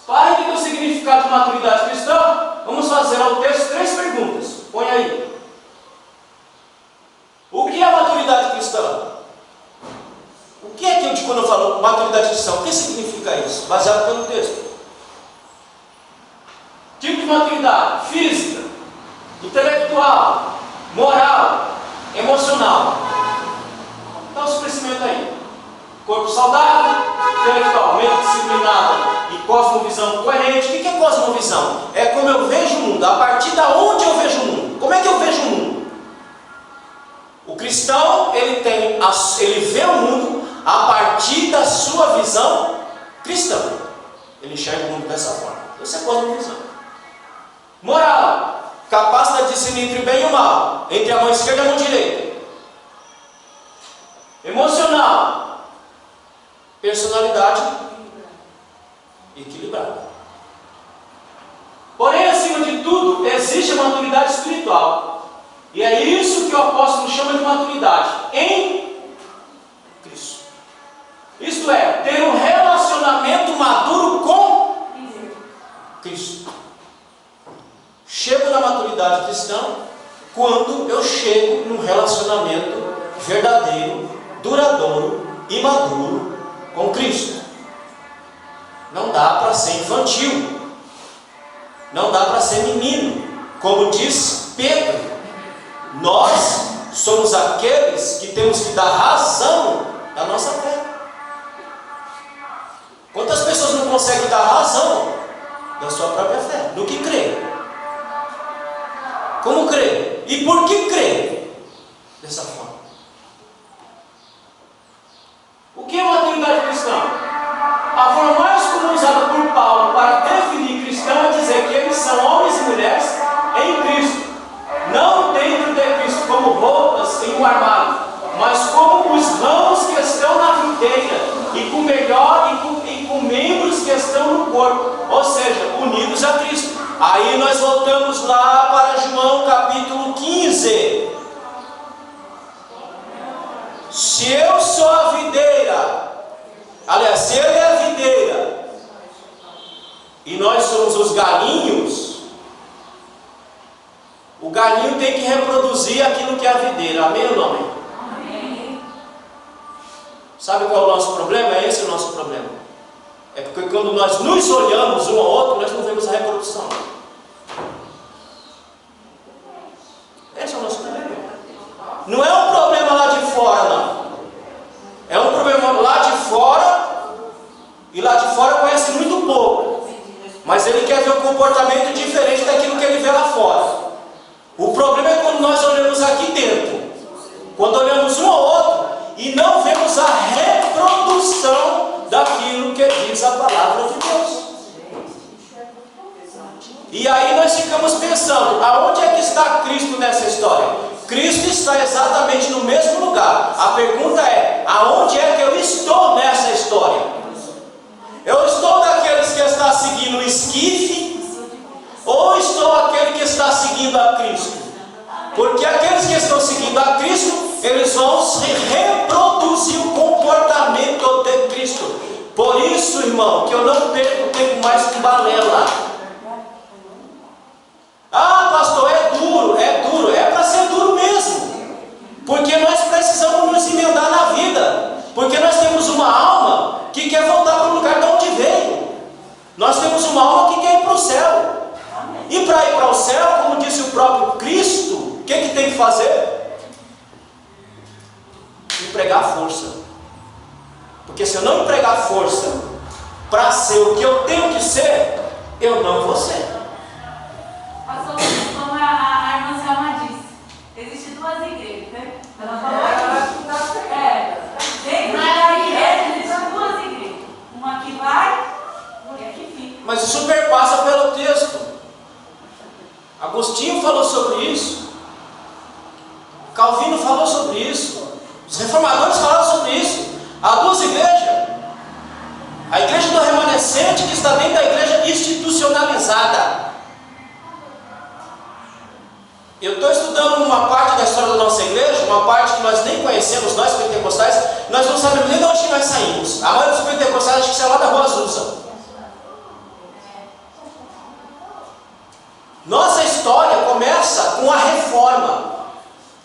Speaker 1: Para entender o significado de maturidade cristã, vamos fazer ao texto 3 perguntas. Põe aí. O que é maturidade cristã? O que é que eu digo quando eu falo maturidade cristã? O que significa isso? Baseado pelo texto. Tipo de maturidade: física, intelectual, moral, emocional. Então, esse crescimento aí: corpo saudável, intelectualmente disciplinado e cosmovisão coerente. O que é cosmovisão? É como eu vejo o mundo, a partir de onde eu vejo o mundo. Como é que eu vejo o mundo? O cristão, ele vê o mundo a partir da sua visão cristã. Ele enxerga o mundo dessa forma. Isso é cosmovisão. Moral: capacidade de discernir entre o bem e o mal, entre a mão esquerda e a mão direita. Emocional: personalidade equilibrada. Porém, acima de tudo, existe a maturidade espiritual. E é isso que o apóstolo chama de maturidade em Cristo. Isto é, ter um relacionamento maduro com Cristo. Chego na maturidade cristã quando eu chego num relacionamento verdadeiro, duradouro e maduro com Cristo. Não dá para ser infantil, não dá para ser menino. Como diz Pedro, nós somos aqueles que temos que dar razão da nossa fé. Quantas pessoas não conseguem dar razão da sua própria fé, do que crê? Como crê? E por que crê dessa forma? O que é maturidade cristã? A forma mais comum usada por Paulo para definir cristão é dizer que eles são homens e mulheres em Cristo, não dentro de Cristo como roupas em um armário, mas como os ramos que estão na videira e com membros que estão no corpo, ou seja, unidos a Cristo. Aí nós voltamos lá para João capítulo 15. Se eu sou a videira, aliás, se ele é a videira e nós somos os galinhos, o galinho tem que reproduzir aquilo que é a videira. Amém ou não amém? Amém. Sabe qual é o nosso problema? É esse o nosso problema. É porque quando nós nos olhamos um ao outro, nós não vemos a reprodução. Esse é o nosso problema. Não é um problema lá de fora, não. É um problema lá de fora, e lá de fora conhece muito pouco. Mas ele quer ver um comportamento diferente daquilo que ele vê lá fora. O problema é quando nós olhamos aqui dentro. Quando olhamos um ao outro e não vemos a reprodução daquilo que diz a palavra de Deus. E aí nós ficamos pensando, aonde é que está Cristo nessa história? Cristo está exatamente no mesmo lugar. A pergunta é, aonde é que eu estou nessa história? Eu estou daqueles que está seguindo o esquife, ou estou aquele que está seguindo a Cristo? Porque aqueles que estão seguindo a Cristo, eles vão reproduzir o comportamento de Cristo. Por isso, irmão, que eu não perco tempo mais com balela. Ah, pastor, é duro, é para ser duro mesmo. Porque nós precisamos nos emendar na vida. Porque nós temos uma alma que quer voltar para o lugar de onde veio. Nós temos uma alma que quer ir para o céu. E para ir para o céu, como disse o próprio Cristo, o que tem que fazer? Empregar força. Porque se eu não empregar força para ser o que eu tenho que ser, eu não vou ser.
Speaker 3: Pastor, como a irmã Selma disse, existem duas igrejas, né? Ela falou dentro da igreja existem duas igrejas. Uma que vai e a que fica.
Speaker 1: Mas isso perpassa pelo texto. Agostinho falou sobre isso. Calvino falou sobre isso. Os reformadores falaram sobre isso. Há duas igrejas. A igreja do remanescente, que está dentro da igreja institucionalizada. Eu estou estudando uma parte da história da nossa igreja, uma parte que nós nem conhecemos, nós pentecostais, nós não sabemos nem de onde nós saímos. A maioria dos pentecostais acha que saiu lá da Rua Azusa. Nossa história começa com a reforma.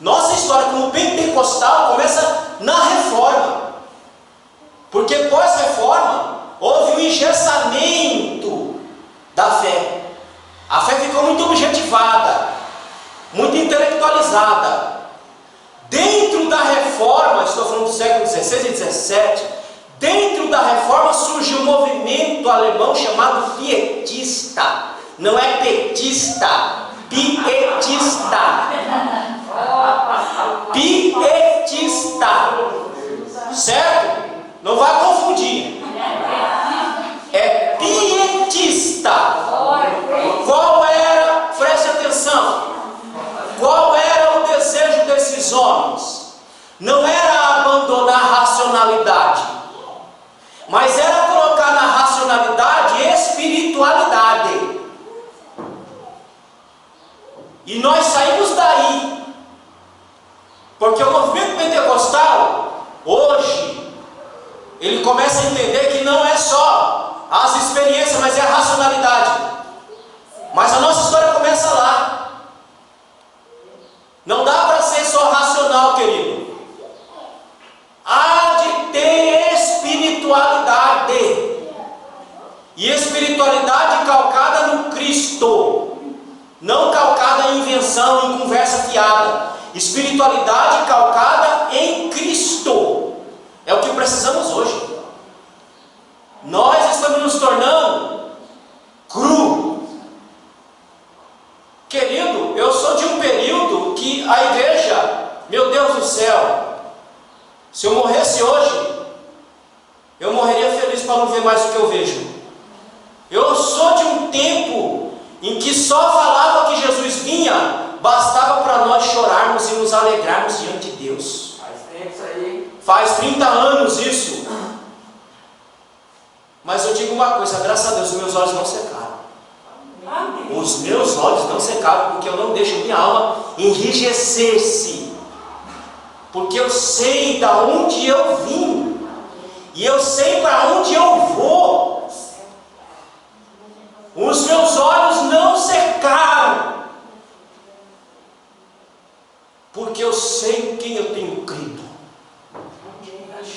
Speaker 1: Nossa história como pentecostal começa na reforma. Porque pós-reforma houve um engessamento da fé. A fé ficou muito objetivada, muito intelectualizada. Dentro da reforma, estou falando do século XVI e XVII, dentro da reforma surgiu um movimento alemão chamado pietista. Não é petista, pietista. Pietista. Certo? Não vai confundir. É pietista. Qual era, preste atenção, qual era o desejo desses homens? Não era abandonar a racionalidade, mas era colocar na racionalidade espiritualidade. E nós saímos daí, porque o movimento pentecostal, hoje, ele começa a entender que não é só as experiências, mas é a racionalidade. Mas a nossa história começa lá. Não dá para ser só racional, querido. Há de ter espiritualidade. E espiritualidade calcada no Cristo. Não calcada em invenção, em conversa fiada. Espiritualidade calcada em Cristo. É o que precisamos hoje. Nós estamos nos tornando cru. Querido, eu sou de um período que a igreja, meu Deus do céu, se eu morresse hoje, eu morreria feliz para não ver mais o que eu vejo. Eu sou de um tempo em que só falava que Jesus vinha, bastava para nós chorarmos e nos alegrarmos diante de Deus.
Speaker 2: Faz tempo isso aí.
Speaker 1: Faz 30 anos isso. Mas eu digo uma coisa, graças a Deus, os meus olhos não secaram. Os meus olhos não secaram, porque eu não deixo minha alma enrijecer-se. Porque eu sei da onde eu vim. E eu sei para onde eu vou. Os meus olhos não secaram. Porque eu sei em quem eu tenho crido.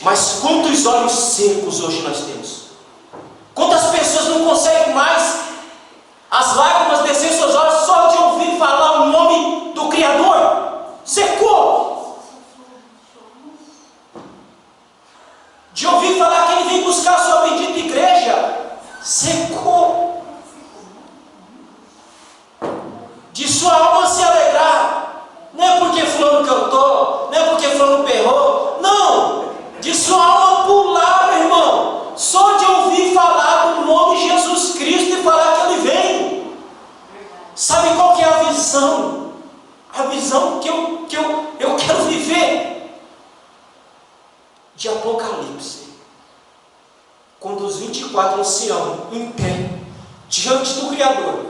Speaker 1: Mas quantos olhos secos hoje nós temos? Quantas pessoas não conseguem mais as lágrimas descer seus olhos só de ouvir falar o nome do Criador? Secou. De ouvir falar que Ele vem buscar a sua bendita igreja? Secou. De sua alma se alegrar. Não é porque fulano cantou, não é porque fulano berrou. Não. De sua alma pular, meu irmão. a visão que eu quero viver de Apocalipse. Quando os 24 anciãos, em pé, diante do Criador,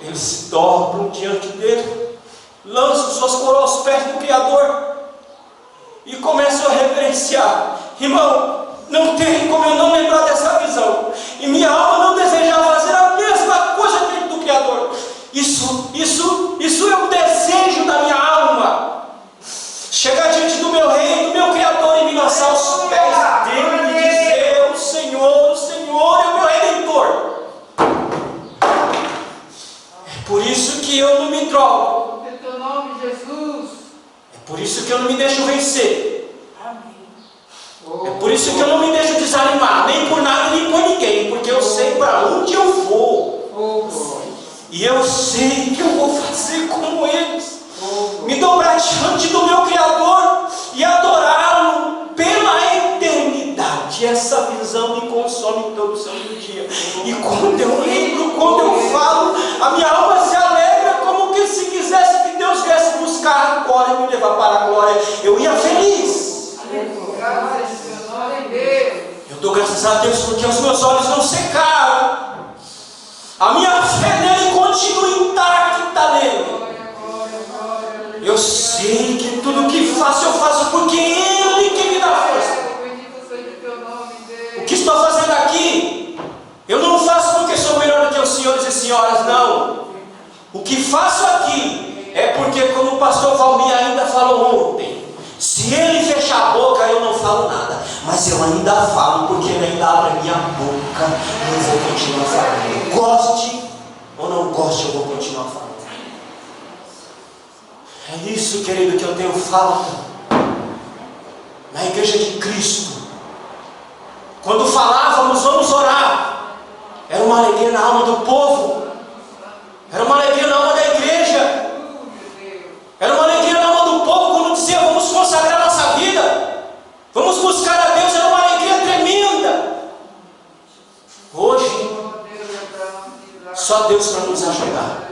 Speaker 1: eles se dobram diante dele, lançam suas coroas aos pés do Criador e começam a reverenciar. Irmão, não tem como eu não lembrar dessa visão, e minha alma não desejar fazer a mesma coisa diante do Criador. Isso é um desejo da minha alma, chegar diante do meu Rei, do meu Criador, e me lançar aos pés dele e dizer: o Senhor é o meu Redentor. É por isso que eu não me drogo,
Speaker 4: Em teu nome, Jesus.
Speaker 1: é por isso que eu não me deixo vencer,
Speaker 4: Amém.
Speaker 1: é por isso que eu não me deixo desanimar, nem por nada nem por ninguém, porque eu sei para onde eu vou, e eu sei que eu vou fazer como eles, me dobrar diante do meu Criador e adorá-lo pela eternidade. Essa visão me consome todo santo dia, e quando eu lembro, quando eu falo, a minha alma se alegra, como que se quisesse que Deus viesse buscar agora e me levar para a glória. Eu ia feliz. Eu dou graças a Deus porque os meus olhos não secaram, a minha fé nele continua intacta nele. Eu sei que tudo que faço, eu faço porque Ele que me dá força. O que estou fazendo aqui, eu não faço porque sou melhor do que os senhores e senhoras, não. O que faço aqui é porque, como o pastor Valmir ainda falou ontem, se ele fechar a boca, eu não falo nada, mas eu ainda falo, porque ele ainda abre a minha boca, e eu vou continuar falando. Goste ou não goste, eu vou continuar falando. É isso, querido, que eu tenho falta na igreja de Cristo. Quando falávamos, vamos orar, era uma alegria na alma do povo, era uma alegria na alma da igreja, era uma alegria na alma do povo quando dizia: vamos consagrar nossa vida, vamos buscar a Deus. Era uma alegria tremenda. Hoje, só Deus para nos ajudar,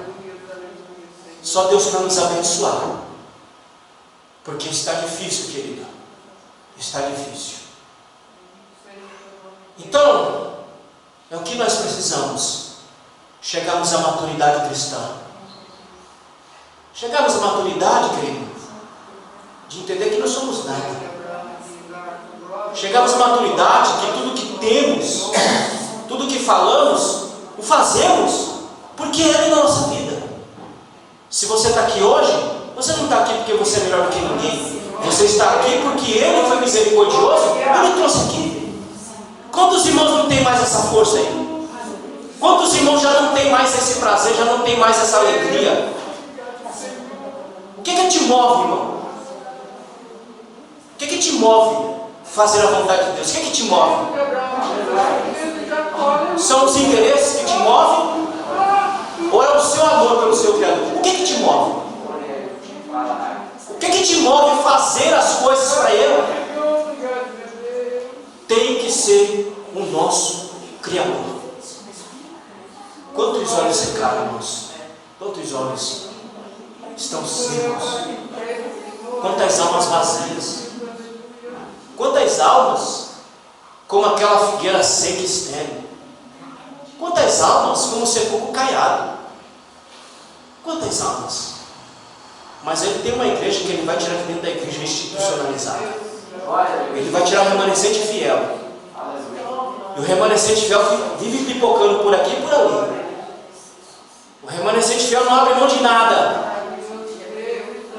Speaker 1: só Deus para nos abençoar, porque está difícil, querido, está difícil. Então, é o que nós precisamos: chegarmos à maturidade cristã. Chegarmos à maturidade, querido, de entender que não somos nada. Chegamos à maturidade que tudo que temos, tudo que falamos, o fazemos porque Ele é na nossa vida. Se você está aqui hoje, você não está aqui porque você é melhor do que ninguém. Você está aqui porque Ele foi misericordioso e Ele trouxe aqui. Quantos irmãos não tem mais essa força aí? Quantos irmãos já não tem mais esse prazer, já não tem mais essa alegria? O que te move, irmão? O que te move fazer a vontade de Deus? O que te move? São os interesses que te movem? Ou é o seu amor pelo seu Criador? O que te move? O que te move fazer as coisas para Ele? Tem que ser o nosso Criador. Quantos olhos secaram, irmãos? Quantos olhos estão secos? Quantas almas vazias? Quantas almas como aquela figueira seca e estéril? Quantas almas como o sepulcro caiado? Quantas almas? Mas Ele tem uma igreja que Ele vai tirar de dentro da igreja institucionalizada. Ele vai tirar o remanescente fiel. E o remanescente fiel vive pipocando por aqui e por ali. O remanescente fiel não abre mão de nada.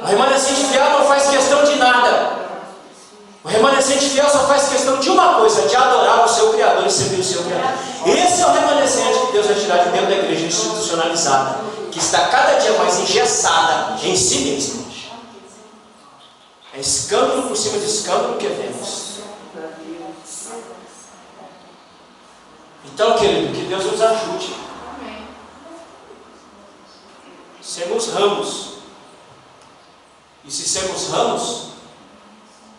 Speaker 1: O remanescente fiel não faz questão de nada. O remanescente fiel só faz questão de uma coisa: de adorar o seu Criador e servir o seu Criador. Esse é o remanescente que Deus vai tirar de dentro da igreja institucionalizada, que está cada dia mais engessada em si mesma. É escândalo por cima de escândalo que vemos. Então, querido, que Deus nos ajude. Sermos ramos. E se sermos ramos,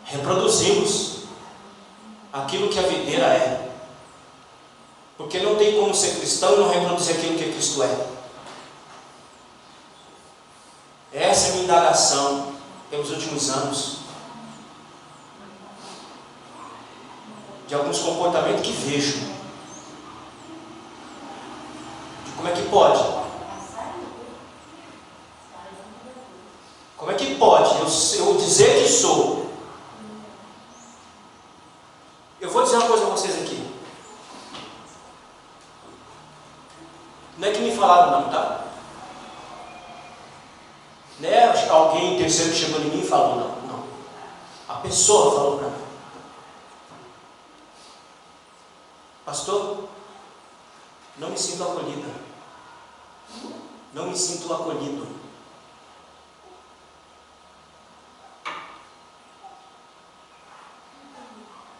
Speaker 1: reproduzimos aquilo que a videira é. Porque não tem como ser cristão e não reproduzir aquilo que Cristo é. essa é a minha indagação pelos últimos anos. De alguns comportamentos que vejo. De como é que pode? Como é que pode eu dizer que sou? Eu vou dizer uma coisa a vocês aqui. Não é que me falaram não, tá? Não é alguém terceiro chegou em mim e falou não. Não. A pessoa falou para mim. Pastor, não me sinto acolhida. Não me sinto acolhido.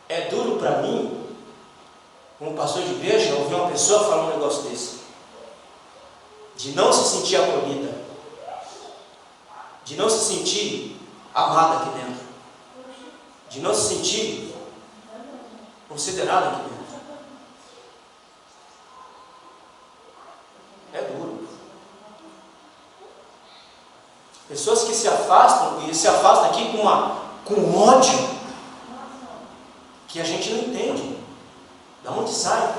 Speaker 1: É duro para mim, como pastor de igreja, ouvir uma pessoa falar um negócio desse. De não se sentir acolhida. De não se sentir amada aqui dentro. De não se sentir considerada aqui dentro. É duro. Pessoas que se afastam, e se afastam aqui com ódio, que a gente não entende. Da onde sai?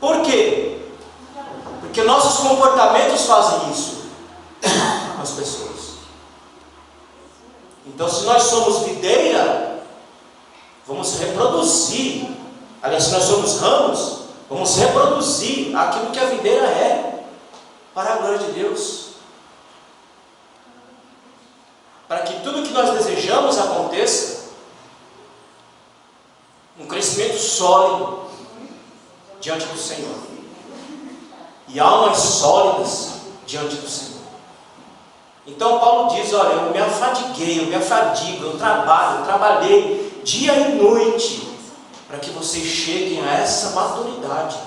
Speaker 1: Por quê? Porque nossos comportamentos fazem isso com as pessoas. Então, se nós somos videira, vamos reproduzir. Aliás, se nós somos ramos, vamos reproduzir aquilo que a videira é, para a glória de Deus. Para que tudo que nós desejamos aconteça, um crescimento sólido diante do Senhor. E almas sólidas diante do Senhor. Então Paulo diz, olha, eu me afadiguei, eu me afadigo, eu trabalhei dia e noite, para que vocês cheguem a essa maturidade,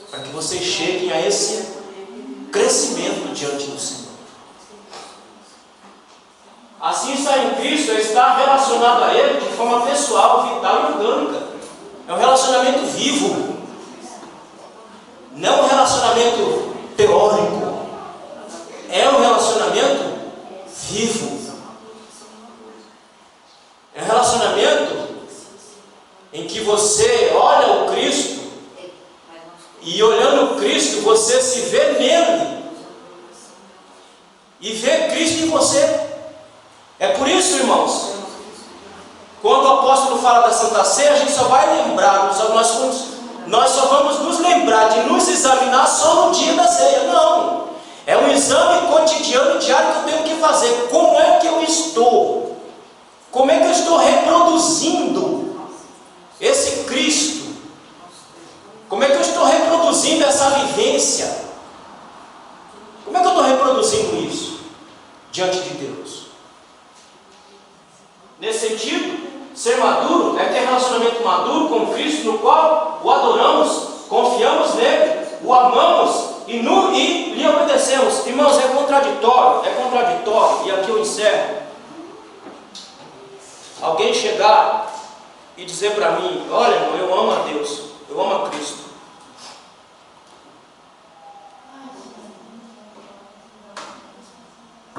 Speaker 1: para que vocês cheguem a esse crescimento diante do Senhor. Assim, estar em Cristo é estar relacionado a Ele de forma pessoal, vital e orgânica. É um relacionamento vivo, não um relacionamento teórico. É um relacionamento vivo. É um relacionamento em que você olha o Cristo e, olhando o Cristo, você se vê nele e vê Cristo em você. É por isso, irmãos, quando o apóstolo fala da Santa Ceia, a gente só vai lembrar, nós só vamos nos lembrar de nos examinar só no dia da ceia. Não, é um exame cotidiano, diário que eu tenho que fazer. Como é que eu estou? Como é que eu estou reproduzindo esse Cristo? Como é que eu estou reproduzindo essa vivência? Como é que eu estou reproduzindo isso diante de Deus? Nesse sentido, ser maduro é ter relacionamento maduro com Cristo, no qual o adoramos, confiamos nele, o amamos e lhe obedecemos. Irmãos, é contraditório, e aqui eu encerro. Alguém chegar e dizer para mim, olha, irmão, eu amo a Deus, eu amo a Cristo.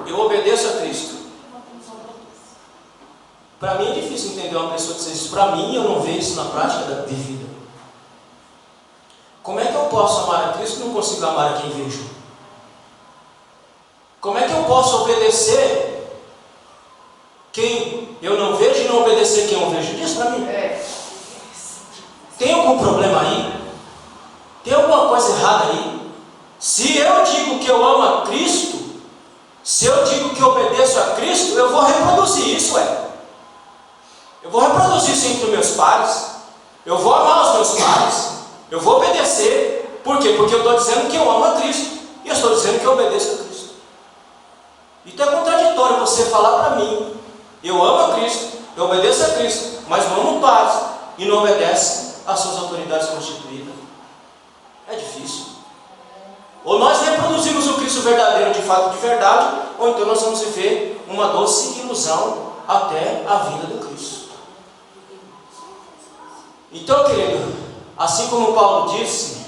Speaker 1: Eu obedeço a Cristo. Para mim é difícil entender uma pessoa dizer isso. Para mim, eu não vejo isso na prática da vida. Como é que eu posso amar a Cristo e não consigo amar a quem vejo? Como é que eu posso obedecer quem eu não vejo e não obedecer quem eu vejo? Diz para mim. Tem algum problema aí? Tem alguma coisa errada aí? Se eu digo que eu amo a Cristo, se eu digo que eu obedeço a Cristo, eu vou reproduzir isso, Eu vou reproduzir isso entre meus pares. Eu vou amar os meus pares. Eu vou obedecer. Por quê? Porque eu estou dizendo que eu amo a Cristo. E eu estou dizendo que eu obedeço a Cristo. Então é contraditório você falar para mim, eu amo a Cristo, eu obedeço a Cristo, mas não amo pares e não obedece às suas autoridades constituídas. É difícil. Ou nós reproduzimos o Cristo verdadeiro de fato de verdade, ou então nós vamos viver uma doce ilusão até a vinda do Cristo. Então, querido, assim como Paulo disse,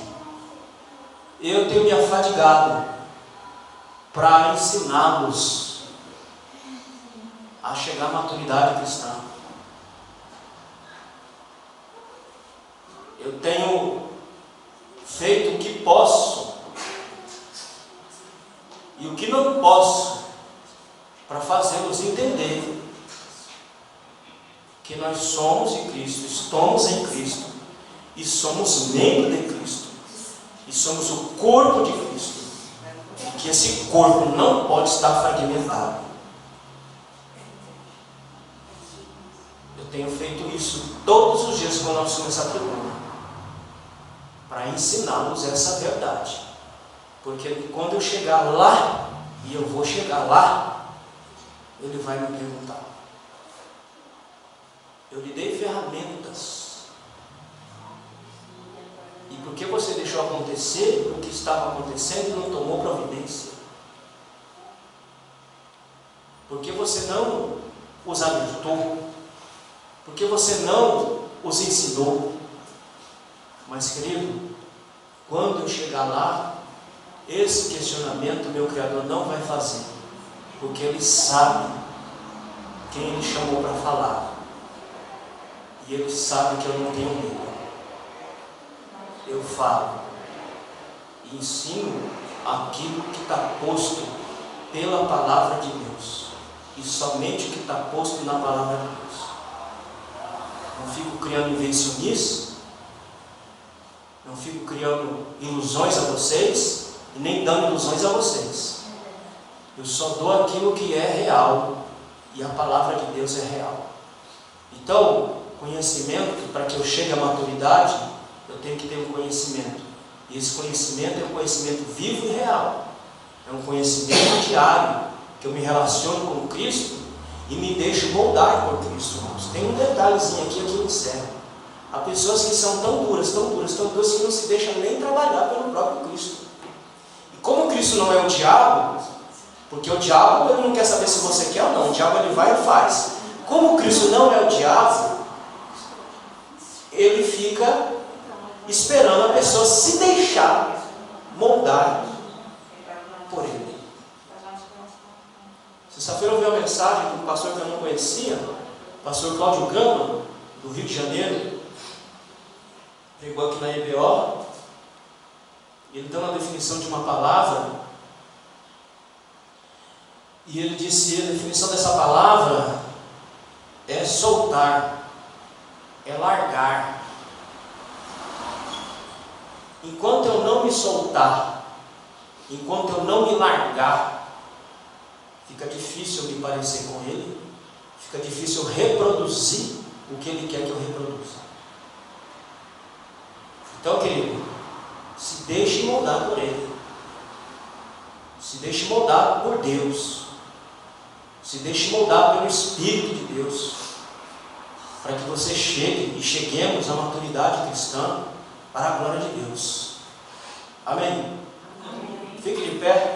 Speaker 1: eu tenho me afadigado para ensiná-los a chegar à maturidade cristã. Eu tenho feito o que posso e o que não posso para fazê-los entender que nós somos de Cristo, estamos em Cristo e somos membros de Cristo e somos o corpo de Cristo, e que esse corpo não pode estar fragmentado. Eu tenho feito isso todos os dias quando nós somos essa tribuna, para ensiná-los essa verdade, porque quando eu chegar lá, e eu vou chegar lá, ele vai me perguntar. Eu lhe dei ferramentas, e por que você deixou acontecer o que estava acontecendo e não tomou providência? Por que você não os alertou? Por que você não os ensinou? Mas, querido, quando eu chegar lá, esse questionamento meu Criador não vai fazer, porque Ele sabe quem Ele chamou para falar, e Ele sabe que eu não tenho medo. Eu falo e ensino aquilo que está posto pela palavra de Deus, e somente o que está posto na palavra de Deus. Não fico criando invencionice, não fico criando ilusões a vocês, e nem dando ilusões a vocês. Eu só dou aquilo que é real, e a palavra de Deus é real. Então, conhecimento, para que eu chegue à maturidade, eu tenho que ter um conhecimento. E esse conhecimento é um conhecimento vivo e real. É um conhecimento diário, que eu me relaciono com Cristo e me deixo moldar por Cristo. Tem um detalhezinho aqui que eu encerro. Há pessoas que são tão duras, que não se deixam nem trabalhar pelo próprio Cristo. E como Cristo não é o diabo, porque o diabo ele não quer saber se você quer ou não, o diabo ele vai e faz. Como Cristo não é o diabo, ele fica esperando a pessoa se deixar moldar por ele. Sexta-feira eu ouvi uma mensagem de um pastor que eu não conhecia, o pastor Cláudio Gama, do Rio de Janeiro, pregou aqui na EBO, ele deu uma definição de uma palavra, e ele disse, a definição dessa palavra é soltar, é largar. Enquanto eu não me soltar, enquanto eu não me largar, fica difícil eu me parecer com Ele, fica difícil eu reproduzir o que Ele quer que eu reproduza. Então, querido, se deixe moldar por Ele, se deixe moldar por Deus, se deixe moldar pelo Espírito de Deus, para que você chegue e cheguemos à maturidade cristã para a glória de Deus. Amém? Fique de pé.